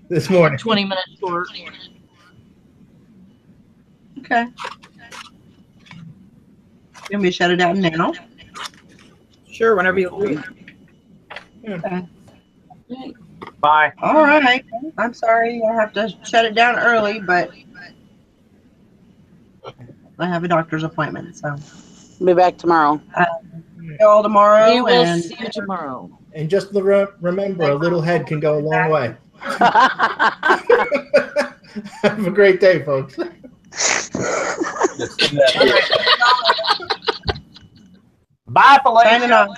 This morning. 20 minutes short. Okay. You want me to shut it down now? Sure, whenever you leave. Okay. Bye. All right. I'm sorry I have to shut it down early, but I have a doctor's appointment, so Be back tomorrow. see y'all tomorrow. We will and see you tomorrow. And just remember, a little head can go a long way. Have a great day, folks. Bye, Felicia. Signing off.